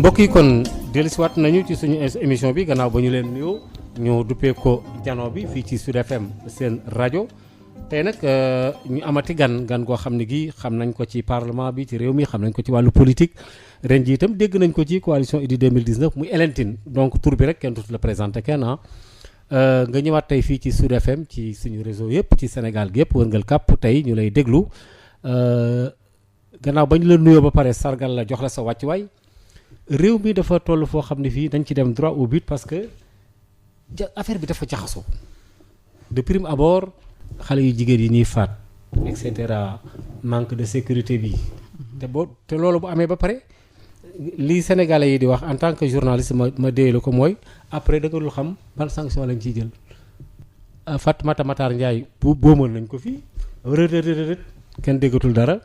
mbokk yi kon dellusiwaat nañu ci suñu émission bi gannaaw ba ñu leen nuyoo ñu duppee ko jano bi fii ci Sud FM seen rajo tey nag ñu amati gan goo xam ne gi xam nañ ko ci parlement bi ci réew mi xam nañ ko ci wàllu politique ren ji itam dégg nañ ko ci coalition Idy 2019 muy Hélène Tine donc tur bi rek kenn dootu la présenté kenn nga ñëwaat tey fii ci Sud FM ci suñu réseau yëpp ci Sénégal gi yëpp wërngal kàpp tey ñu lay déglu gannaaw ba ñu la nuyoo ba pare sargal la jox la sa wàccuwaay réew mi dafa toll foo xam ne fii dañ ci dem droit au but parce que affaire bi dafa jaxasoo de prime abord xale yu jigéen yi ñuy faat et cetera manque de sécurité bi te loolu bu amee ba pare lii sénégalais yi di wax en tant que journaliste ma déy la ko mooy après da nga dul xam ban sanction lañ ciy jël Fatoumata Matar Ndiaye boomoon nañ ko fii rërërërët kenn déggatul dara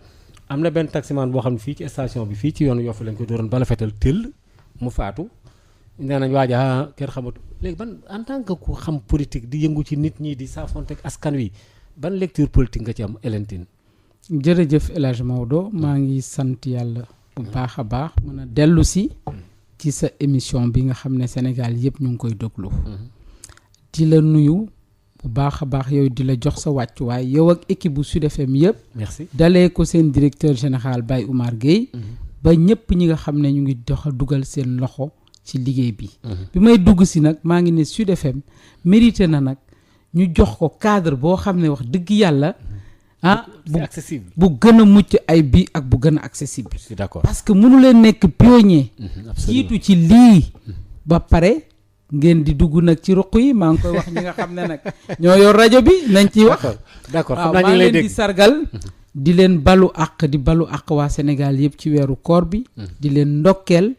am na benn taximan boo xam ne fii ci station bi fii ci yoonu Yoff lañ ko dooroon bala fetal tëll mu faatu nee nañ waaja kenn xamatu léegi ban en tant que ku xam politique di yëngu ci nit ñi di saafonte ak askan wi ban lecture politique nga ci am Hélène Tine. jërëjëf El Hadj Maodo maa ngi sant yàlla bu baax a baax mën a dellu si ci sa émission bi nga xam ne Sénégal yëpp ñu ngi koy déglu di la nuyu bu baax a baax yow di la jox sa wàccuwaay yow ak équipe bu Sud FM yëpp. merci dalee ko seen directeur général Baye Oumar Gueye ba ñëpp ñi nga xam ne ñu ngi dugal seen loxo ci liggéey bi. bi may dugg si nag maa ngi ne Sud FM mérité na nag ñu jox ko cadre boo xam ne wax dëgg yàlla c'est accessible bu gën a mucc ay bi ak bu gën a accessible. je suis d'accord parce que mënu leen nekk pionnier. jiitu ci lii ba pare. ngeen di dugg nag ci ruq yi maa ngi koy wax ñi nga xam ne nag ñoo yor rajo bi nañ ciy wax. d'accord waaw maa leen di sargal di leen balu àq di balu àq waa Sénégal yëpp ci weeru koor bi. di leen ndokkeel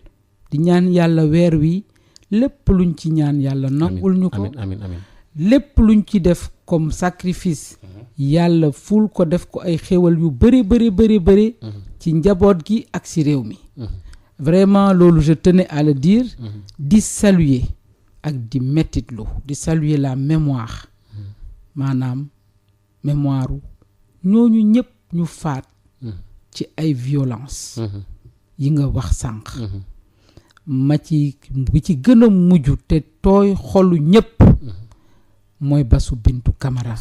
di ñaan yàlla weer wi lépp luñ ci ñaan yàlla nangul ñu ko. amiin amiin lépp luñ ci def comme sacrifice. yàlla ful ko def ko ay xéwal yu bëri bëri ci njaboot gi ak ci réew mi. vraiment loolu je tenais à le dire. di saluer. ak di mettitlu di saluer la mémoire maanaam mémoire ñooñu ñëpp ñu faat ci ay violence yi nga wax sànq ma ci bi ci gën a mujj te tooy xolu ñëpp mooy Basu Bintu Camara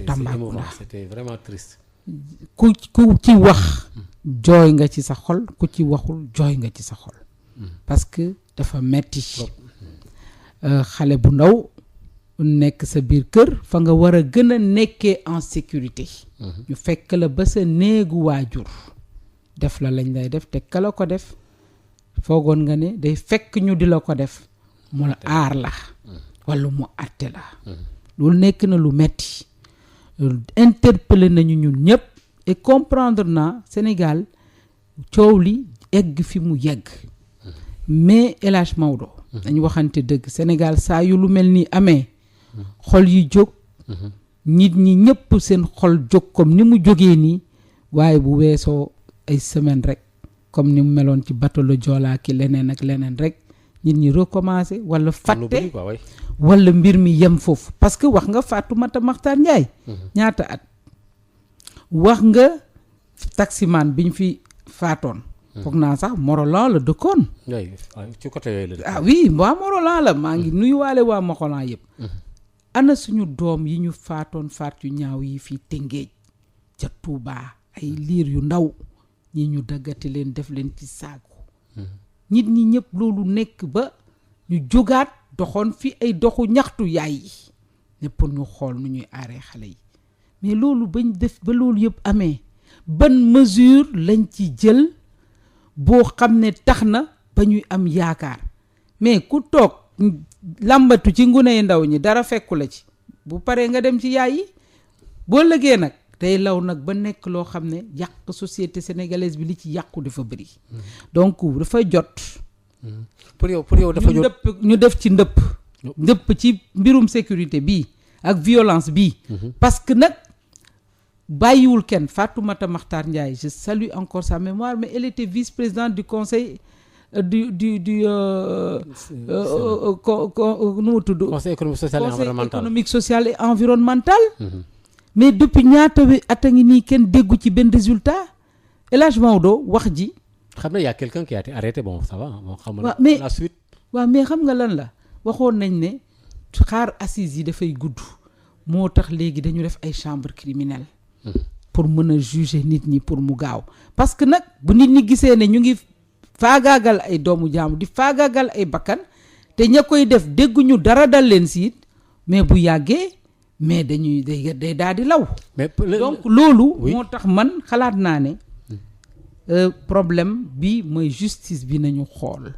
Tambacounda c'était vraiment triste ku ci wax jooy nga ci sa xol ku ci waxul jooy nga ci sa xol parce que dafa metti xale bu ndaw nekk sa biir kër fa nga war a gën a nekkee en sécurité ñu fekk la ba sa néegu waajur def la lañ lay def te kala ko def foogoon nga ne day fekk ñu di la ko def mu la aar la walla mu àtte la loolu nekk na lu metti interpellé nañu ñun ñëpp et comprendre naa Sénégal coow li egg fi mu yegg mais El Hadj Maodo dañu waxante dëgg Sénégal saa yu lu mel ni amee xol yi jóg nit ñi ñëpp seen xol jóg comme ni mu jógee nii waaye bu weesoo ay semaine rek comme ni mu meloon ci bateau le Joola ki leneen ak leneen rek nit ñi recommencé wala fàtte wala mbir mi yem foofu parce que wax nga Fatoumata Matar Ndiaye ñaata at wax nga taximan biñ fi faatoon foog naa sax Morolan la dëkkoon. ci côté yooyu la. Oui waa Morolan la maa ngi nuyuwaale waa Morolan yëpp. ana suñu doom yi ñu faatoon faat yu ñaaw yi fii Tëngéej ca Touba ay liir yu ndaw ñi ñu daggati leen def leen ci saaku. nit ñi ñëpp loolu nekk ba ñu jógaat doxoon fi ay doxu ñaxtu yaay yi ne pour ñu xool nu ñuy aaree xale yi mais loolu bañ def ba loolu yëpp amee ban mesure lañ ci jël. boo xam ne tax na ba ñuy am yaakaar mais ku toog làmbatu ci ngune ndaw ñi dara fekku la ci bu paree nga dem ci yaay yi boo lëgee nag day law nag ba nekk loo xam ne yàq société sénégalaise bi li ci yàqu dafa bëri donc dafa jot pour yow dafa jot ñu def ci ndëpp ci mbirum sécurité bii ak violence bii parce que nag bàyyiwul kenn Fatoumata Matar Ndiaye je salue encore sa mémoire mais elle était vice-présidente du conseil nu mu tudd conseil économique social et environnemental mais depuis ñaata at a ngi nii kenn déggu ci benn résultat El Hadj Maodo wax ji xam na y a quelqu'un qui a été arrêté bon ça va bon xam waaw mais la suite. waaw mais xam nga lan la waxoon nañ ne xaar assises yi dafay gudd moo tax léegi dañu def ay chambre criminelle pour mën a juger nit ñi pour mu gaaw parce que nag bu nit ñi gisee ne ñu ngi faagaagal ay doomu jaamu di faagaagal ay bakkan te ña koy def dégguñu dara dal leen siit mais bu yàggee mais dañuy day daal di law. mais donc loolu. moo tax man xalaat naa ne problème bi mooy justice bi nañu xool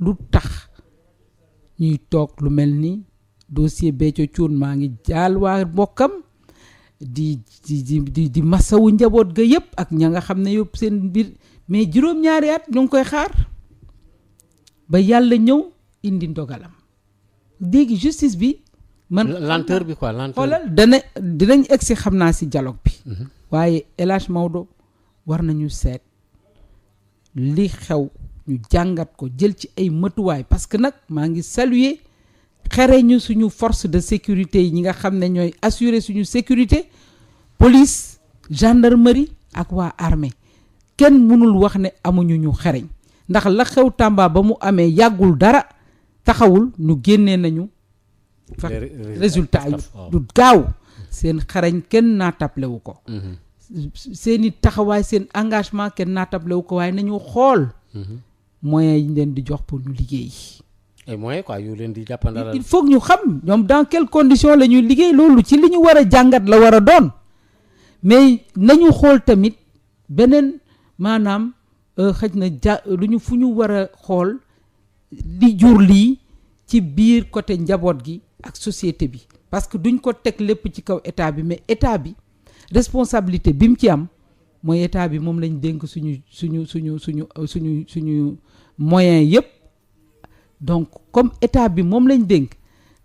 lu tax ñuy toog lu mel ni dossier Béthio Thioune maa ngi jaal waa mbokkam di masawu njaboot ga yëpp ak ña nga xam ne yëpp seen mbir mais juróom-ñaari at ñu ngi koy xaar ba yàlla ñëw indi ndogalam léegi justice bi. man lenteur bi quoi lenteur. xoolal dinañ egsi xam naa si dialogue bi. waaye El Hadj Maodo war nañu seet li xew ñu jàngat ko jël ci ay matuwaay parce que nag maa ngi saluer xereñu suñu force de sécurité yi ñi nga xam ne ñooy assurer suñu sécurité police gendarmerie ak waa armée kenn mënul wax ne amuñu ñu xereñ ndax la xew Tamba ba mu amee yàggul dara taxawul ñu génnee nañu résultat yu du gaaw seen xarañ kenn naatable wu ko seeni taxawaay seen engagement kenn naatable wu ko waaye nañu xool moyens yi ñu leen di jox pour ñu liggéey ay moyens quoi yu leen di jàppandalal il faut que ñu xam ñoom dans quelles conditions la ñuy liggéey loolu ci li ñu war a jàngat la war a doon mais nañu xool tamit beneen maanaam xëj na lu ñu fu ñu war a xool li jur lii ci biir côté njaboot gi ak société bi parce que duñ ko teg lépp ci kaw état bi mais état bi responsabilité bi mu ci am mooy état bi moom lañ dénk suñu moyens yëpp donc comme état bi moom lañ dénk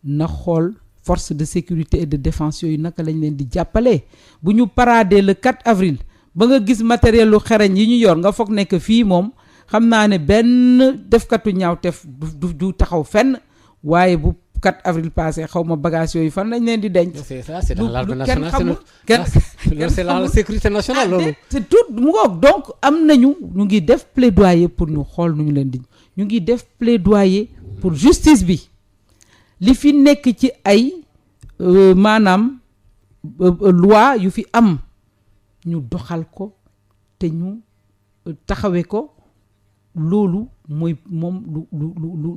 na xool force de sécurité et de défense yooyu naka lañ leen di jàppalee bu ñu paradé le 4 avril ba nga gis matériel lu xereñ yi ñu yor nga foog nekk fii moom xam naa ne benn defkatu ñaawteef du taxaw fenn waaye bu 4 avril passé xaw ma bagage yooyu fan lañ leen di denc. c'est ça c'est dans l'armée nationale c'est la sécurité nationale loolu. c'est tout mu ngoog donc am nañu ñu ngi def plaidoyer pour ñu xool nu ñu leen di ñu ngi def plaidoyer pour justice bi li fi nekk ci ay maanaam loi yu fi am ñu doxal ko te ñu taxawee ko. loolu mooy moom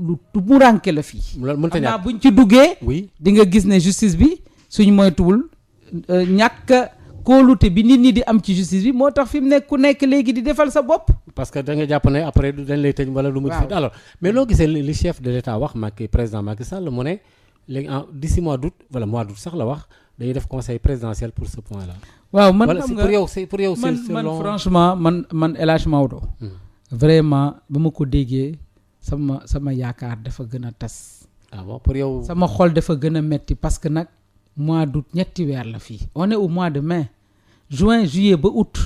lu tumuranke la fii. loolu mënta ñàkk buñ ci duggee. oui di nga gis ne justice bi suñ moytuwul ñàkk kóolute bi nit ñi di am ci justice bi moo tax fi mu nekk ku nekk léegi di defal sa bopp. parce que da nga jàpp ne après dañ lay tëj wala lu mu. waaw alors mais loo gisee li chef de l'État wax président Macky Sall mu ne léegi d'ici mois d'août sax la wax dañuy def conseil présidentiel pour ce point là. waaw man xam nga pour yow man franchement man El Hadj Maodo. vraiment ba ma ko déggee sama yaakaar dafa gën a tas. ah bon pour yow. sama xol dafa gën a metti parce que nag mois d'août ñetti weer la fii on est au mois de mai juin juillet ba août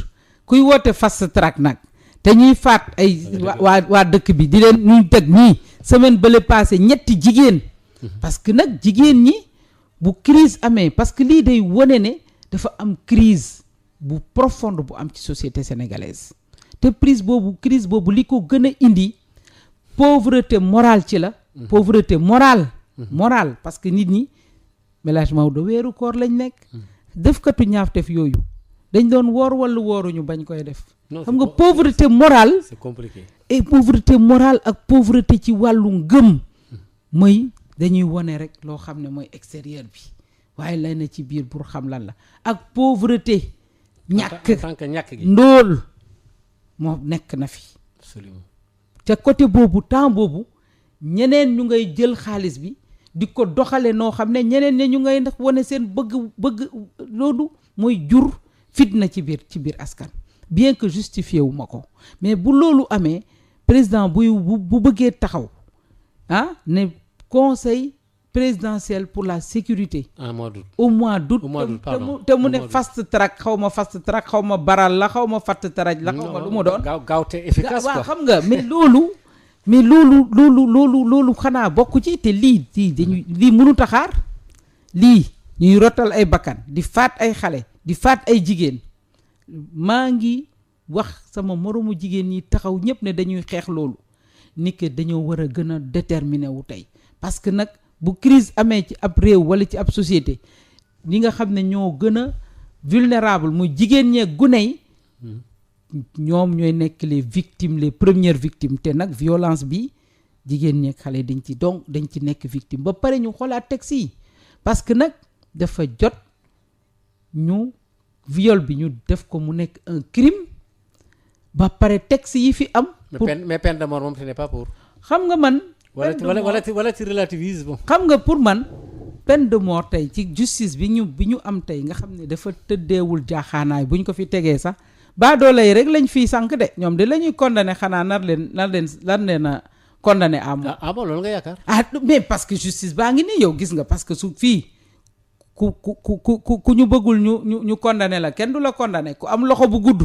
kuy woote fast track nag te ñuy faat ay waa dëkk bi di leen ñuy teg nii semaine bële passé ñetti jigéen. parce que nag jigéen ñi bu crise amee parce que lii day wone ne dafa am crise bu profonde bu am ci société sénégalaise. te crise boobu li ko gën a indi pauvreté morale ci la. pauvreté morale. morale parce que nit ñi mélange Maodo weeru koor lañ nekk. defkatu ñaawteef yooyu dañ doon woor wala wooruñu bañ koy def. xam nga pauvreté morale. c'est compliqué. et pauvreté morale ak pauvreté ci wàllu ngëm. mooy dañuy wone rek loo xam ne mooy extérieur bi waaye lay na ci biir pour xam lan la ak pauvreté. ñàkk gi ndóol. moo nekk na fi. absolument. te côté boobu temps boobu ñeneen ñu ngay jël xaalis bi di ko doxale noo xam ne ñeneen ñi ñu ngay ndax wane seen bëgg loolu mooy jur fitna ci biir askan bien que justifié wu ma ko mais bu loolu amee président bu bëggee taxaw ne conseil présidentiel pour la sécurité. au mois d'août te mu ne fast track xaw ma baral la xaw ma fast track la xaw ma lu mu doon. gaaw te efficace quoi. waaw xam nga mais loolu xanaa bokk ci te lii mënut a xaar lii ñuy rotal ay bakkan di faat ay xale di faat ay jigéen maa ngi wax sama moroomu jigéen ñi taxaw ñëpp ne dañuy xeex loolu ni que dañoo war a gën a déterminer wu tey parce que nag bu crise amee ci ab réew wala ci ab société ñi nga xam ne ñoo gën a vulnérable muy jigéen ñee gune yi ñoom ñooy nekk les victimes les premières victimes te nag violence bi jigéen ñeeg xale dañ ci nekk victime ba pare ñu xoolaat texte yi parce que nag dafa jot ñu viol bi ñu def ko mu nekk un crime ba pare texte yi fi am. mais peine de mort moom ce n'est pas pour. xam nga man. wala ci relativisme. xam nga pour man peine de mort tey ci justice bi ñu am tey nga xam ne dafa tëddeewul jaaxaanaay bu ñu ko fi tegee sax baadoole yi rek lañ fiy sànq de ñoom de la ñuy condamné xanaa nar leen a condamné à mort. ah bon loolu nga yaakaar. mais parce que justice baa ngi nii yow gis nga parce que su fii ku ñu bëggul ñu condamné la kenn du la condamné ku am loxo bu gudd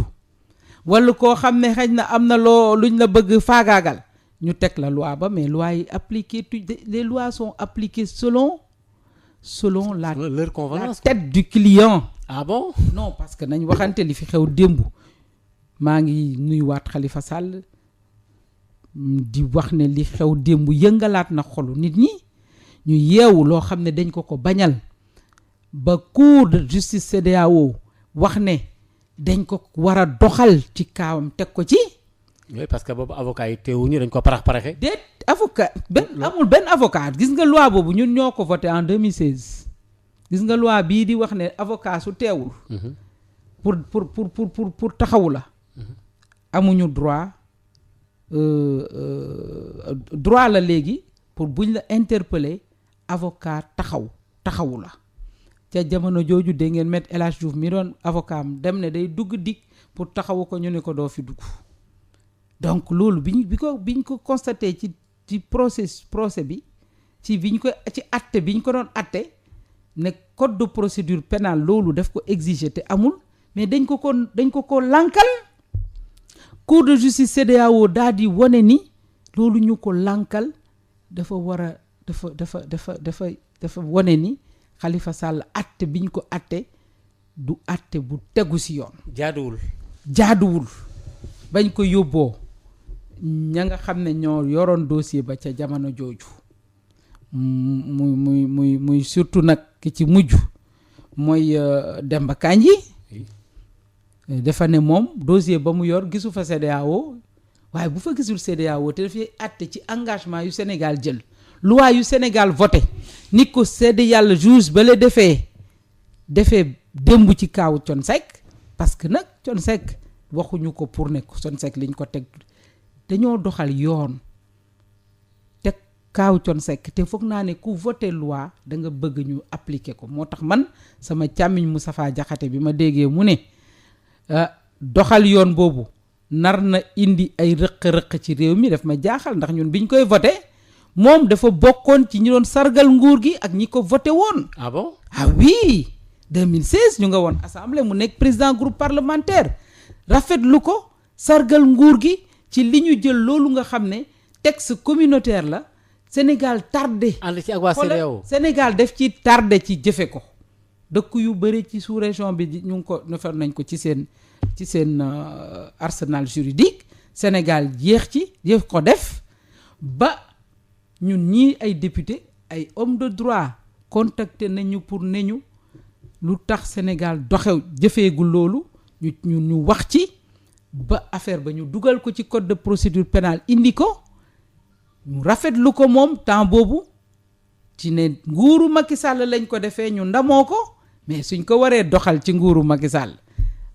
wala koo xam ne xëy na am na luñ la bëgg faagaagal ñu teg la loi ba mais loi yi appliquées les lois sont appliquées selon leur convenance, la tête du client. Ah bon? Non, parce que nañ waxante li fi xew démb maa ngi nuyuwaat Khalifa Sall di wax ne li xew démb yëngalaat na xolu nit ñi ñu yeewu loo xam ne dañ ko bañal ba cour de justice CEDEAO wax ne dañ ko war a doxal ci kaawam teg ko ci. Oui, parce que boobu avocat yi teewuñu dañ ko paraxe. déet avocat amul benn avocat gis nga loi boobu ñun ñoo ko voté en 2016 gis nga loi bii di wax ne avocat su teewul. pour taxawu la. amuñu droit droit la léegi pour buñ la interpeller avocat taxawu la ca jamono jooju dégg ngeen Maître El Hadji Diouf mi doon avocat am dem ne day dugg dik pour taxawu ko ñu ne ko doo fi dugg donc loolu biñ ko constaté ci procès bi ci atte bi ñu ko doon atte ne code de procédure pénale loolu daf ko exiger te amul mais dañ ko lànkal cour de justice CEDEAO daal di wane ni loolu ñu ko lànkal dafa war a dafa wane ni Khalifa Sall atte bi ñu ko atte du atte bu tegu ci yoon. jaaduwul bañ ko yóbboo ña nga xam ne ñoo yoroon dossier ba ca jamono jooju muy surtout nag ki ci mujj mooy Demba Kandji dafa ne moom dossier ba mu yor gisu fa CEDEAO waaye bu fa gisul CEDEAO te dafay àtte ci engagement yu Sénégal jël loi yu Sénégal voté ni ko sedd yàlla juge ba la defee démb ci kaawu Thione Seck parce que nag Thione Seck waxuñu ko pour ne Thione Seck liñ ko teg dañoo doxal yoon teg kaawu Thione Seck te foog naa ne ku voté loi da nga bëgg ñu appliquer ko moo tax man sama càmmiñ Moustapha Diakhaté bi ma déggee mu ne doxal yoon boobu nar na indi ay rëq-rëq ci réew mi daf ma jaaxal ndax ñun biñ koy voté moom dafa bokkoon ci ñi doon sargal nguur gi ak ñi ko voté woon. Ah bon? Ah oui 2016 ñu nga woon assemblée mu nekk président groupe parlementaire rafetlu ko sargal nguur gi ci li ñu jël loolu nga xam ne texte communautaire la Sénégal tardé. ànd ci ak waa CEDEAO Sénégal def ci tardé ci jëfe ko dëkk yu bëri ci sous-région bi ñu ngi ko defar nañ ko ci seen arsenal juridique Sénégal yéex ko def ba ñun ñii ay député ay homme de droit contacté nañu pour ne ñu lu tax Sénégal jëfeegul loolu ñu wax ci ba affaire ba ñu dugal ko ci code de procédure pénale indi ko ñu rafetlu ko moom temps boobu ci ne nguuru Macky Sall lañ ko defee ñu ndamoo ko mais suñ ko waree doxal ci nguuru Macky Sall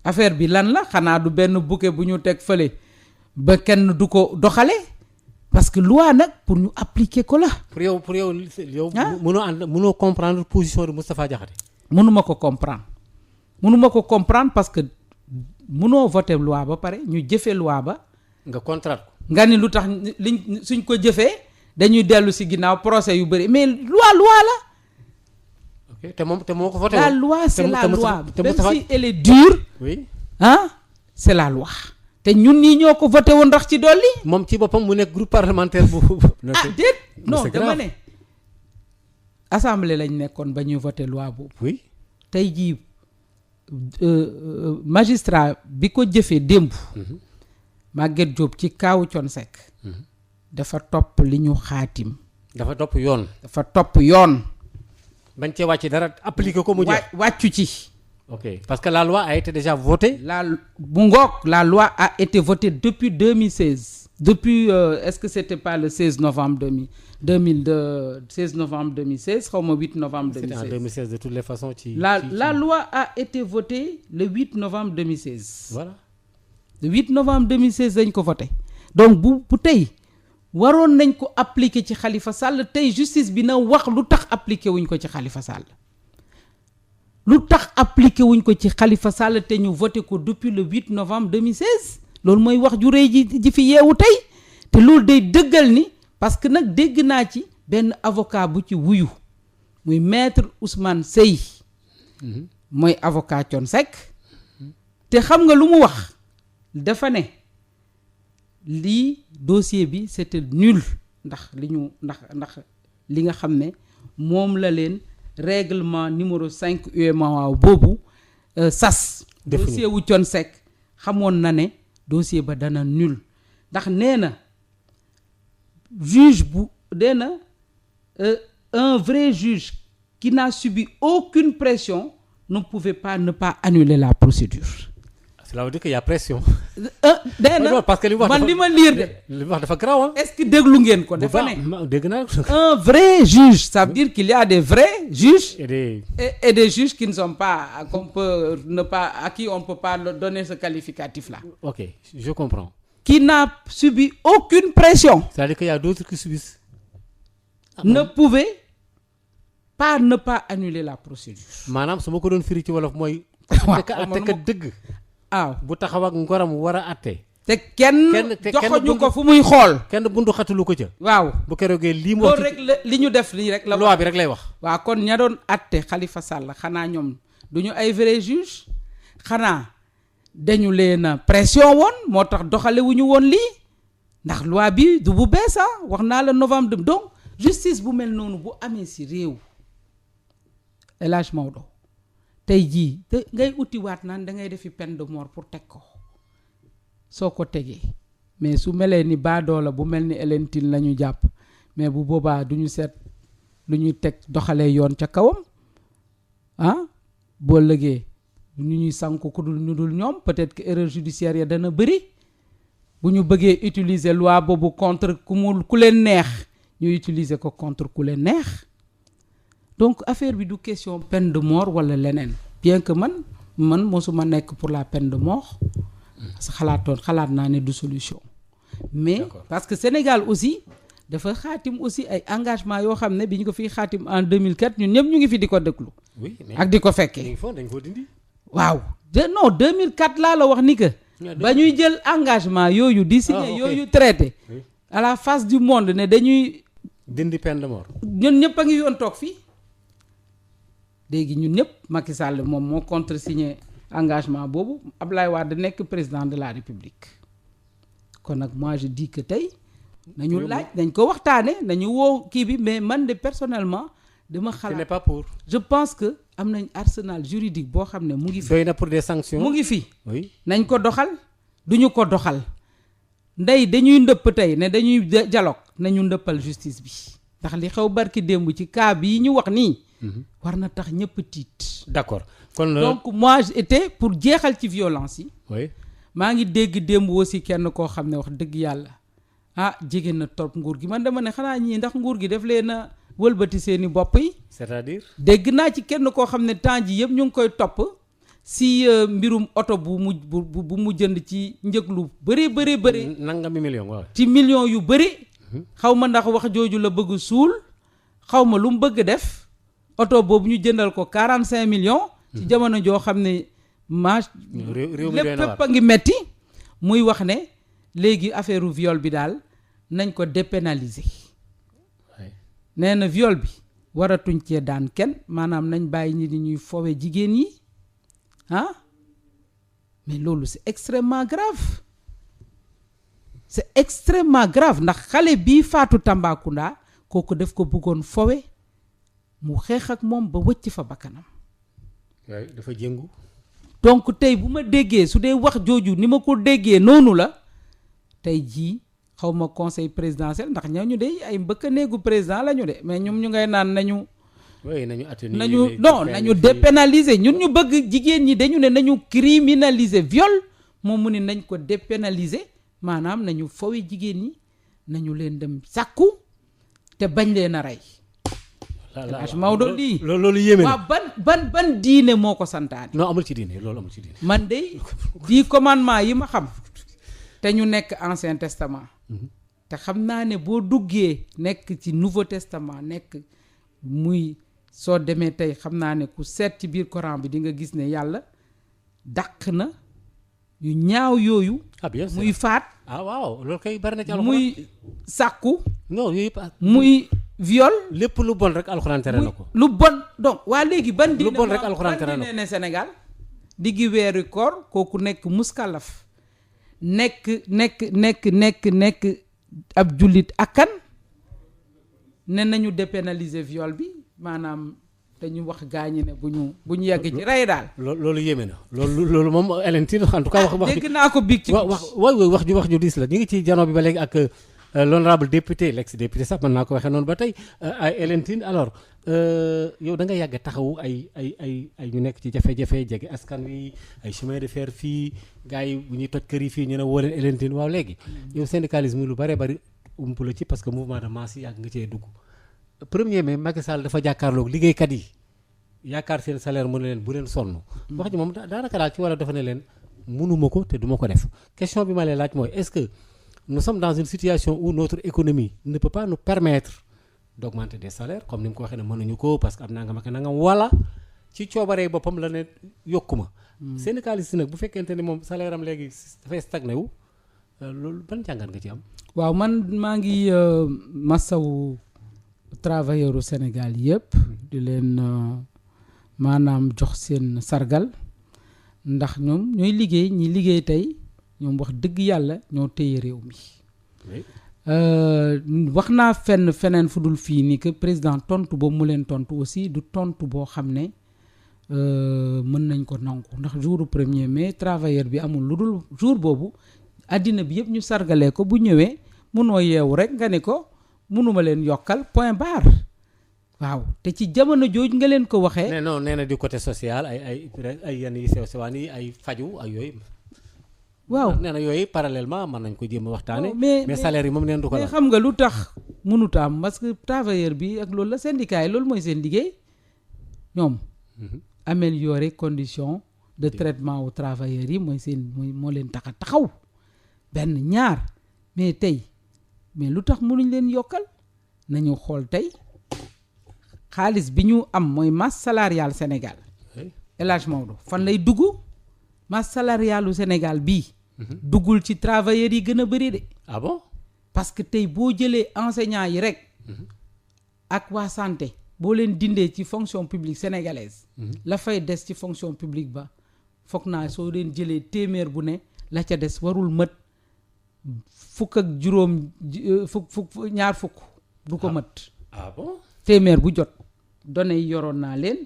affaire bi lan la xanaa du benn bouquet bu ñu teg fële ba kenn du ko doxale parce que loi nag pour ñu appliquer ko la. pour yow mënoo comprendre position de Moustapha Diakhaté. mënuma ko comprendre parce que mënoo voter loi ba pare ñu jëfee loi ba. nga contrat ko. nga ni lu tax suñ ko jëfee dañuy dellu ci ginnaaw procès yu bëri mais loi la. ok te moo ko voté. la loi c'est la loi même si elle est dure. oui c'est la loi. te ñun ñii ñoo ko voté woon ndax ci dolli. moom ci boppam mu nekk groupe parlementaire bu. déet non dama ne. assemblée lañ nekkoon ba ñuy voté loi boobu. oui tey jii magistrat bi ko jëfee démb Maguette Diop ci kaawu Thione Seck dafa topp li ñu xaatim dafa topp yoon dafa topp yoon bañ cee wàcc dara appliqué ko mu jeex wàccu ci ok parce que la loi a été déjà votée la loi a été votée depuis 2016 depuis est-ce que c'était pas le 16 novembre 16 novembre 2016 xaw ma 8 novembre 2016 c'était en 2016 de toutes les façons la loi a été votée le 8 novembre 2016 voilà le 8 novembre 2016 dañ ko voté donc bu tey waroon nañ ko appliquer ci Khalifa Sall tey justice bi na wax lu tax appliquer wuñ ko ci Khalifa Sall lu tax appliquer wuñ ko ci Khalifa Sall te ñu voté ko depuis le 8 novembre 2016 loolu mooy wax ju rëy ji fi yeewu tey te loolu day dëggal ni parce que nag dégg naa ci benn avocat bu ci wuyu muy maître Ousmane Seye mooy avocat Thione Seck te xam nga lu mu wax dafa ne lii dossier bi c'était nul ndax li nga xam ne moom la leen règlement numéro 5 UEMOA boobu sas dossier wu Thione Seck xamoon na ne dossier ba dana nul ndax nee na juge bu dee na un vrai juge qui n'a subi aucune pression ne pouvait pas ne pas annuler la procédure. Cela veut dire qu'il y a pression. dee na parce que li ma lire de. li wax dafa garaaw ah. est-ce que déglu ngeen ko dafa ne. dégg naa un vrai juge ça veut dire qu'il y a des vrais juges. et des juges qui ne sont pas à qui on peut pas donner ce qualificatif là. Ok, je comprends. Qui n'a subi aucune pression. C'est-à-dire qu'il y a d'autres qui subissent. Ne pouvait pas ne pas annuler la procédure. maanaam su ma ko doon firi ci wolof mooy. attekat dëgg. waaw bu taxaw ak ngoram war a atte. te kenn joxoñu ko fu muy xool. kenn bundu xatulu ko ca. waaw bu keroogee lii moo. loolu rek li ñu def lii rek la. loi bi rek lay wax. waaw kon ña doon atte Khalifa Sall xanaa ñoom du ñu ay vrai juge xanaa dañu leen a pression woon moo tax doxale wu ñu woon lii ndax loi bi du bu bees wax naa la novembre donc justice bu mel noonu bu amee si réew El Hadj Maodo tey jii te ngay utiwaat naan da ngay defi peine de mort pour teg ko soo ko tegee mais su melee ni baadoola bu mel ni Hélène Tine la ñu jàpp mais bu boobaa du ñu seet lu ñuy teg doxalee yoon ca kawam boo lëgee ñu ñuy sànku ku dul ñu dul ñoom peut-être que erreur judiciaire ya dana bëri bu ñu bëggee utiliser loi boobu contre ku leen neex ñu utiliser ko contre ku leen neex donc affaire bi du question peine de mort wala leneen bien que man mosuma nekk pour la peine de mort parce que xalaat naa ne du solution mais d'accord. Parce que Sénégal aussi dafa xaatim aussi ay engagement yoo xam ne bi ñu ko fiy xaatim en 2004 ñun ñëpp ñu ngi fi di ko déglu ak di ko fekkee dañ ko dindi waaw non 2004 laa la wax ni que ba ñuy jël engagement yooyu di signer yooyu traité à la face du monde ne dañuy dindi peine de mort ñun ñëpp a ngi yoon toog fii léegi ñun ñëpp Macky Sall moom moo contresigné engagement boobu Abdoulaye Wade nekk président de la République kon nag moi je dis que tey nañu laaj dañ ko waxtaane nañu woo kii bi mais man de personnellement dama xalaat ce n'est pas pour je pense que am nañ arsenal juridique boo xam ne mu ngi fi doy na pour des sanctions mu ngi fi oui nañ ko doxal duñu ko doxal ndey dañuy ndëpp tey ne dañuy dialogue nañu ndëppal justice bi ndax li xew barki démb ci cas bii ñu wax nii war na tax ñëpp tiit d'accord kon donc moi j'étais pour jeexal ci violence yi oui maa ngi dégg démb aussi kenn koo xam ne wax dëgg yàlla jege na trop nguur gi man dama ne xanaa ñii ndax nguur gi def leen a wëlbati seeni bopp yi c'est-à-dire dégg naa ci kenn koo xam ne temps ji yëpp ñu ngi koy topp si mbirum oto bu mu jënd ci njëg lu bëri nangami million waaw ci millions yu bëri xaw ma ndax wax jooju la bëgg suul xaw ma lu mu bëgg def oto boobu ñu jëndal ko 45 millions ci jamono joo xam ne lépp a ngi metti muy wax ne léegi affaire viol bi daal nañ ko dépénaliser nee na viol bi waratuñ cee daan kenn maanaam nañ bàyyi ñi di ñuy fowe jigéen yi mais loolu c'est extrêmement grave ndax xale bii faatu Tambacounda kooku def ko bëggoon fowe mu xeex ak moom ba wëcc fa bakkanam dafa jëngu donc tey bu ma déggee su dee wax jooju ni ma ko déggee noonu la tey jii xaw ma conseil présidentiel ndax ñooñu de ay mbëkk néegu président la ñu de mais ñoom ñu ngay naan nañu nañu dépénaliser ñun ñu bëgg jigéen ñi dañu ne nañu criminaliser viol moom mu ne nañ ko dépénaliser maanaam nañu fowe jigéen ñi nañu leen dem sàkku te bañ leen a rey Maodo lii loolu yéeme na waaw ban diine moo ko santaane non amul ci diine loolu amul ci diine man de 10 commandements yi ma xam te ñu nekk ancien testament te xam naa ne boo duggee nekk ci nouveau testament nekk muy soo demee tey xam naa ne ku seet ci biir Coran bi di nga gis ne yàlla dàq na yu ñaaw yooyu muy faat waaw loolu kay bari na ci alxuraan muy sàkku non yooyu muy viol lépp lu bon rek alxuraan tere na ko lu bon donc waa léegi ban diine lu bon rek alxuraan tere na ko ne Sénégal diggi weeru koor kooku nekk muskalaf nekk ab jullit akkan ne nañu dépénaliser viol bi maanaam dañu wax gaañi ne bu ñu yegg ci rey daal loolu yéeme na loolu moom Hélène Tine en tout cas wax dégg naa ko biig ci wax ju diis la ñu ngi ci janoo bi ba léegi ak l'honorable député l'ex-député sax mën naa ko waxee noonu ba tey ay Hélène Tine alors yow da nga yàgg taxawu ay ñu nekk ci jafe-jafe jege askan wi ay chemin de fer fii gars yi bu ñuy toj kër yi fii ñu ne woo leen Hélène Tine waaw léegi yow syndicalisme lu bari bari ump la ci parce que mouvement de masse yi yàgg nga cee dugg 1er mai Macky Sall dafa jàkkaarloog liggéeykat yi yaakaar seen salaire mu ne leen bu leen sonn wax ji moom daanaka daal ci wala dafa ne leen mënuma ko te duma ko def question bi ma lay laaj mooy est-ce que nous sommes dans une situation où notre économie ne peut pas nous permettre d'augmenter des salaires comme ni mu ko waxee ne mënuñu ko parce que am nangam ak nangam wala ci coobaree boppam la ne yokkuma syndicaliste nag bu fekkente ni moom salaire am léegi dafay stagné wu loolu ban jàngat nga ci am waaw man maa ngi masawu travailleur u Sénégal yëpp di leen maanaam jox seen sargal ndax ñoom ñooy liggéey ñi liggéey tey ñoom wax dëgg yàlla ñoo téye réew mi wax naa feneen fu dul fii ni que président tontu boobu mu leen tontu aussi du tontu boo xam ne mën nañ ko nangu ndax jour 1er mai travailleur bi amul lu dul jour boobu àddina bi yëpp ñu sargalee ko bu ñëwee munoo yeewu rek nga ne ko munuma leen yokkal point barre waaw te ci jamono jooju nga leen ko waxee. non nee na du côté social ay yenn yi sew sewaan yi ay faju ak yooyu. waaw nee na yooyu parallèlement mën nañ ko jéem a waxtaane mais salaire yi moom neen du ko la. mais xam nga lu tax mënut am parce que travailleur bi ak loolu la syndicat yi loolu mooy seen liggéey ñoom. améliorer condition de traitement aux travailleurs yi mooy seen moo leen tax a taxaw benn ñaar mais tey mais lu tax mënuñ leen yokkal nañu xool tey xaalis bi ñu am mooy masse salariale Sénégal El Hadj Maodo fan lay dugg masse salariale u Sénégal bii duggul ci travailleurs yi gën a bëri de. Ah bon? Parce que tey boo jëlee enseignants yi rek ak waa santé boo leen dindee ci fonction publique sénégalaise la fay des ci fonction publique ba foog naa soo leen jëlee téeméer bu ne la ca des warul mët fukk ak juróom ñaar fukk du ko mët. Ah bon? téeméer bu jot données yi yoroon naa leen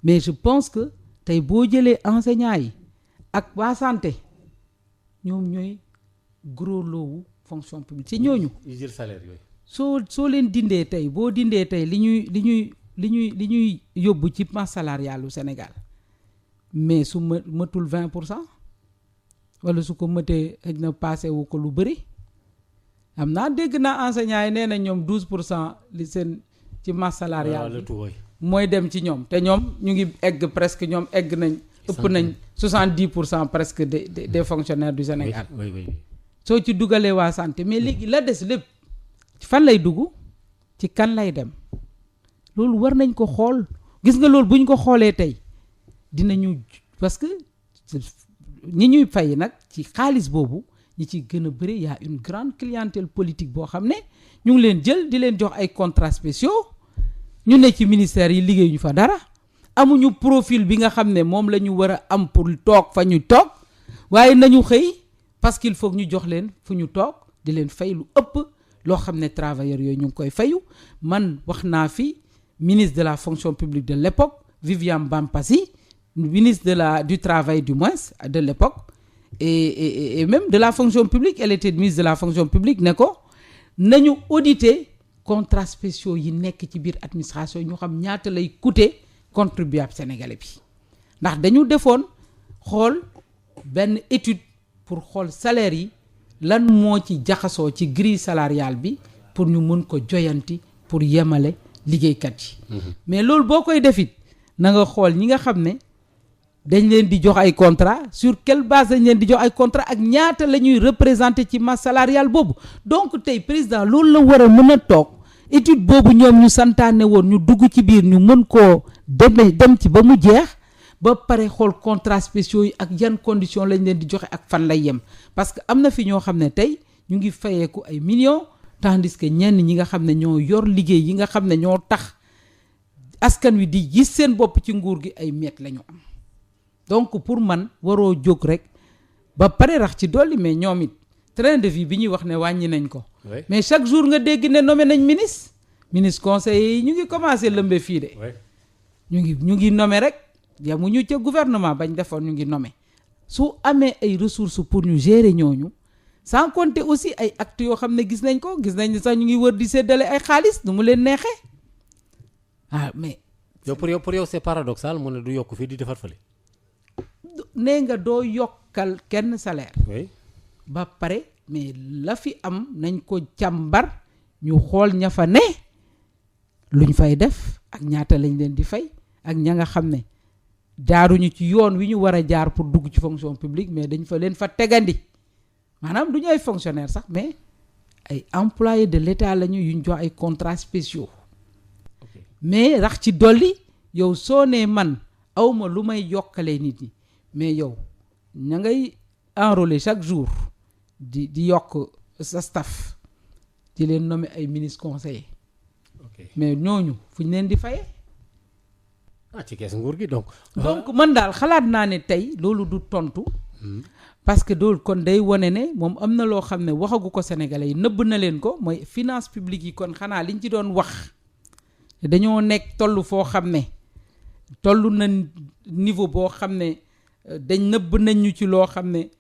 mais je pense que tey boo jëlee enseignants yi ak waa santé ñoom ñooy gros loowu fonction publique ci ñooñu. yi jël salaire yooyu. soo leen dindee tey boo dindee tey li ñuy yóbbu ci masse salariale u Sénégal mais su mëtul 20% wala su ko mëtee xëj na passé wu ko lu bëri am naa dégg naa enseignants yi nee na ñoom 12% li seen ci masse salariale bi mooy dem ci ñoom te ñoom ñu ngi egg presque ñoom egg nañ ëpp nañ 70% presque des fonctionnaires du Sénégal. oui. soo ci dugalee waa santé mais léegi la des lépp fan lay dugg ci kan lay dem loolu war nañ ko xool gis nga loolu bu ñu ko xoolee tey dinañu parce que ñi ñuy fay nag ci xaalis boobu ñi ci gën a bëri y a une grande clientèle politique boo xam ne ñu ngi leen jël di leen jox ay contrats spéciaux ñu ne ci ministère yi liggéeyuñu fa dara amuñu profil bi nga xam ne moom la ñu war a am pour toog fa ñu toog waaye nañu xëy parce qu'il faut ñu jox leen fu ñu toog di leen fay lu ëpp loo xam ne travailleurs yooyu ñu ngi koy fayu man wax naa fi ministre de la fonction publique de l'époque Viviane Bampassi ministre du travail du moins de l'époque et même de la fonction publique, elle était ministre de la fonction publique, ne ko nañu auditer contrats spéciaux yi nekk ci biir administration ñu xam ñaata lay coûter contribuable sénégalais bi ndax dañu defoon xool benn étude pour xool salaire yi lan moo ci jaxasoo ci grille salariale bi pour ñu mën ko joyanti pour yemale liggéeykat yi mais loolu boo koy defit na nga xool ñi nga xam ne dañ leen di jox ay contrat sur quelle base dañ leen di jox ay contrat ak ñaata la ñuy représenter ci masse salariale boobu donc tey président loolu la war a mën a toog étude boobu ñoom ñu santaane woon ñu dugg ci biir ñu mën koo dem ci ba mu jeex ba pare xool contrats spéciaux yi ak yan conditions lañ leen di joxe ak fan lay yem parce que am na fi ñoo xam ne tey ñu ngi fayeeku ay millions tandis que ñenn ñi nga xam ne ñoo yor liggéey yi nga xam ne ñoo tax askan wi di gis seen bopp ci nguur gi ay miettes la ñu am donc pour man waroo jóg rek ba pare rax ci dolli mais ñoom it train de vie bi ñuy wax ne wàññi nañ ko mais chaque jour nga dégg ne nommé nañ ministre conseiller yi ñu ngi commencé lëmbe fii de ñu ngi nommé rek yamuñu ca gouvernement bañ defoon ñu ngi nommé su amee ay ressources pour ñu gérer ñooñu sans compter aussi ay actes yoo xam ne gis nañ ne sax ñu ngi wër di séddale ay xaalis nu mu leen neexee mais yow pour yow c'est paradoxal mu ne du yokk fii di defar fële nee nga doo yokkal kenn salaire ba pare mais la fi am nañ ko càmbar ñu xool ña fa ne luñ fay def ak ñaata lañ leen di fay ak ña nga xam ne jaaruñu ci yoon wi ñu war a jaar pour dugg ci fonction publique mais dañ fa leen fa tegandi maanaam du ñu ay fonctionnaires sax mais ay employés de l'État lañu yuñ jox ay contrats spéciaux mais rax ci dolli yow soo nee man awma lu may yokkalee nit ñi mais yow ña ngay enrôler chaque jour di yokk sa staff di leen nommer ay ministres conseillers mais ñooñu fu ñu leen di fayee ci kees nguur gi donc man daal xalaat naa ne tey loolu du tontu parce que loolu kon day wane ne moom am na loo xam ne waxagu ko sénégalais yi nëbb na leen ko mooy finance publique yi kon xanaa liñ ci doon wax dañoo nekk toll foo xam ne toll na niveau boo xam ne dañ nëbb nañ ñu ci loo xam ne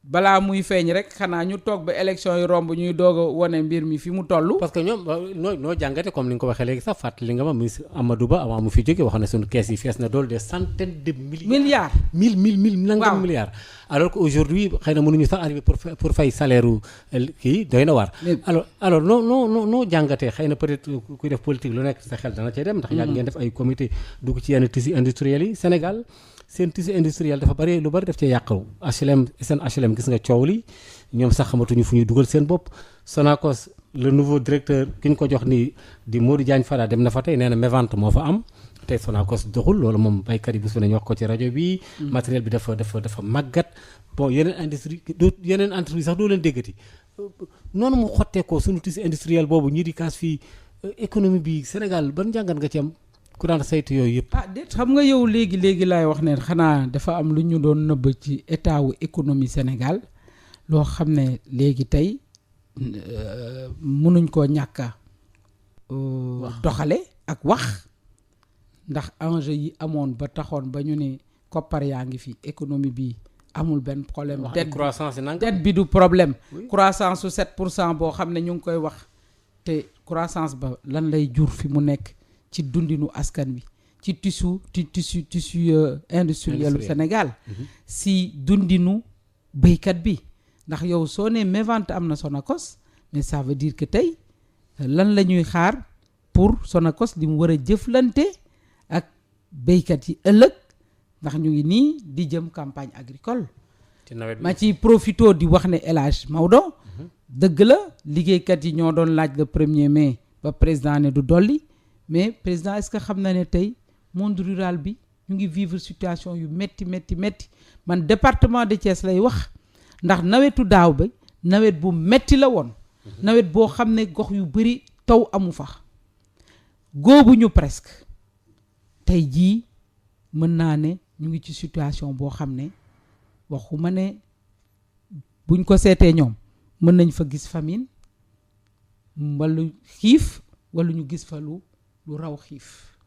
balaa muy feeñ rek xanaa ñu toog ba élection yi romb ñuy doog a wane mbir mi fi mu toll. parce que ñoom noo jàngate comme ni nga ko waxee léegi sax fàttali nga ma ministre Amadou Ba avant mu fi jóge wax na suñu kees yi fees na dool des centaines de milliards. mille nangam milliards. alors que aujourd'hui xëy na mënuñu sax arrivé pour fay salaire kii doy na waar. alors noo jàngatee xëy na peut-être kuy def politique lu nekk sa xel dana cay dem. ndax yàgg ngeen def ay comité dugg ci yenn tissus industriels yi Sénégal. seen tissu industriel dafa bari lu bari daf cee yàqaw seen HLM gis nga coow li ñoom sax xamatuñu fu ñuy dugal seen bopp Sonacos le nouveau directeur ki ñu ko jox ni di Modou Diagne Fada dem na fa tey nee na mévente moo fa am tey Sonacos doxul loolu moom baykat yi bu su ne ñu wax ko ci rajo bi matériel bi dafa màggat bon yeneen entreprise sax doo leen déggati noonu mu xottee ko suñu tissu industriel boobu ñii di kaas fii économie bi Sénégal ban njàngat nga ci am ku daan saytu yooyu yëpp. déet xam nga yow léegi laay wax ne xanaa dafa am lu ñu doon nëbb ci état wu économie Sénégal loo xam ne léegi tey mënuñ koo ñàkk a doxale ak wax ndax enjeu yi amoon ba taxoon ba ñu ne koppar yaa ngi fi économie bi amul benn problème. dette bi du problème. croissance su 7% boo xam ne ñu ngi koy wax te croissance ba lan lay jur fi mu nekk. ci dundinu askan wi ci tissu industriel Sénégal si dundinu béykat bi ndax yow soo nee mévente am na Sonacos mais ça veut dire que tey lan la ñuy xaar pour Sonacos li mu war a jëflante ak béykat yi ëllëg ndax ñu ngi nii di jëm campagne agricole ma ci profito di wax ne El Hadj Maodo dëgg la liggéeykat yi ñoo doon laaj le 1er mai ba président ne du dolli mais président est-ce que xam na ne tey monde rural bi ñu ngi vivre situation yu métti man département de Thiès lay wax ndax nawetu daaw ba nawet bu métti la woon nawet boo xam ne gox yu bari taw amu fa góobuñu presque tey jii mën naa ne ñu ngi ci situation boo xam ne waxuma ne buñ ko seetee ñoom mën nañ fa gis famine wala xiif wala ñu gis fa lu raw xiif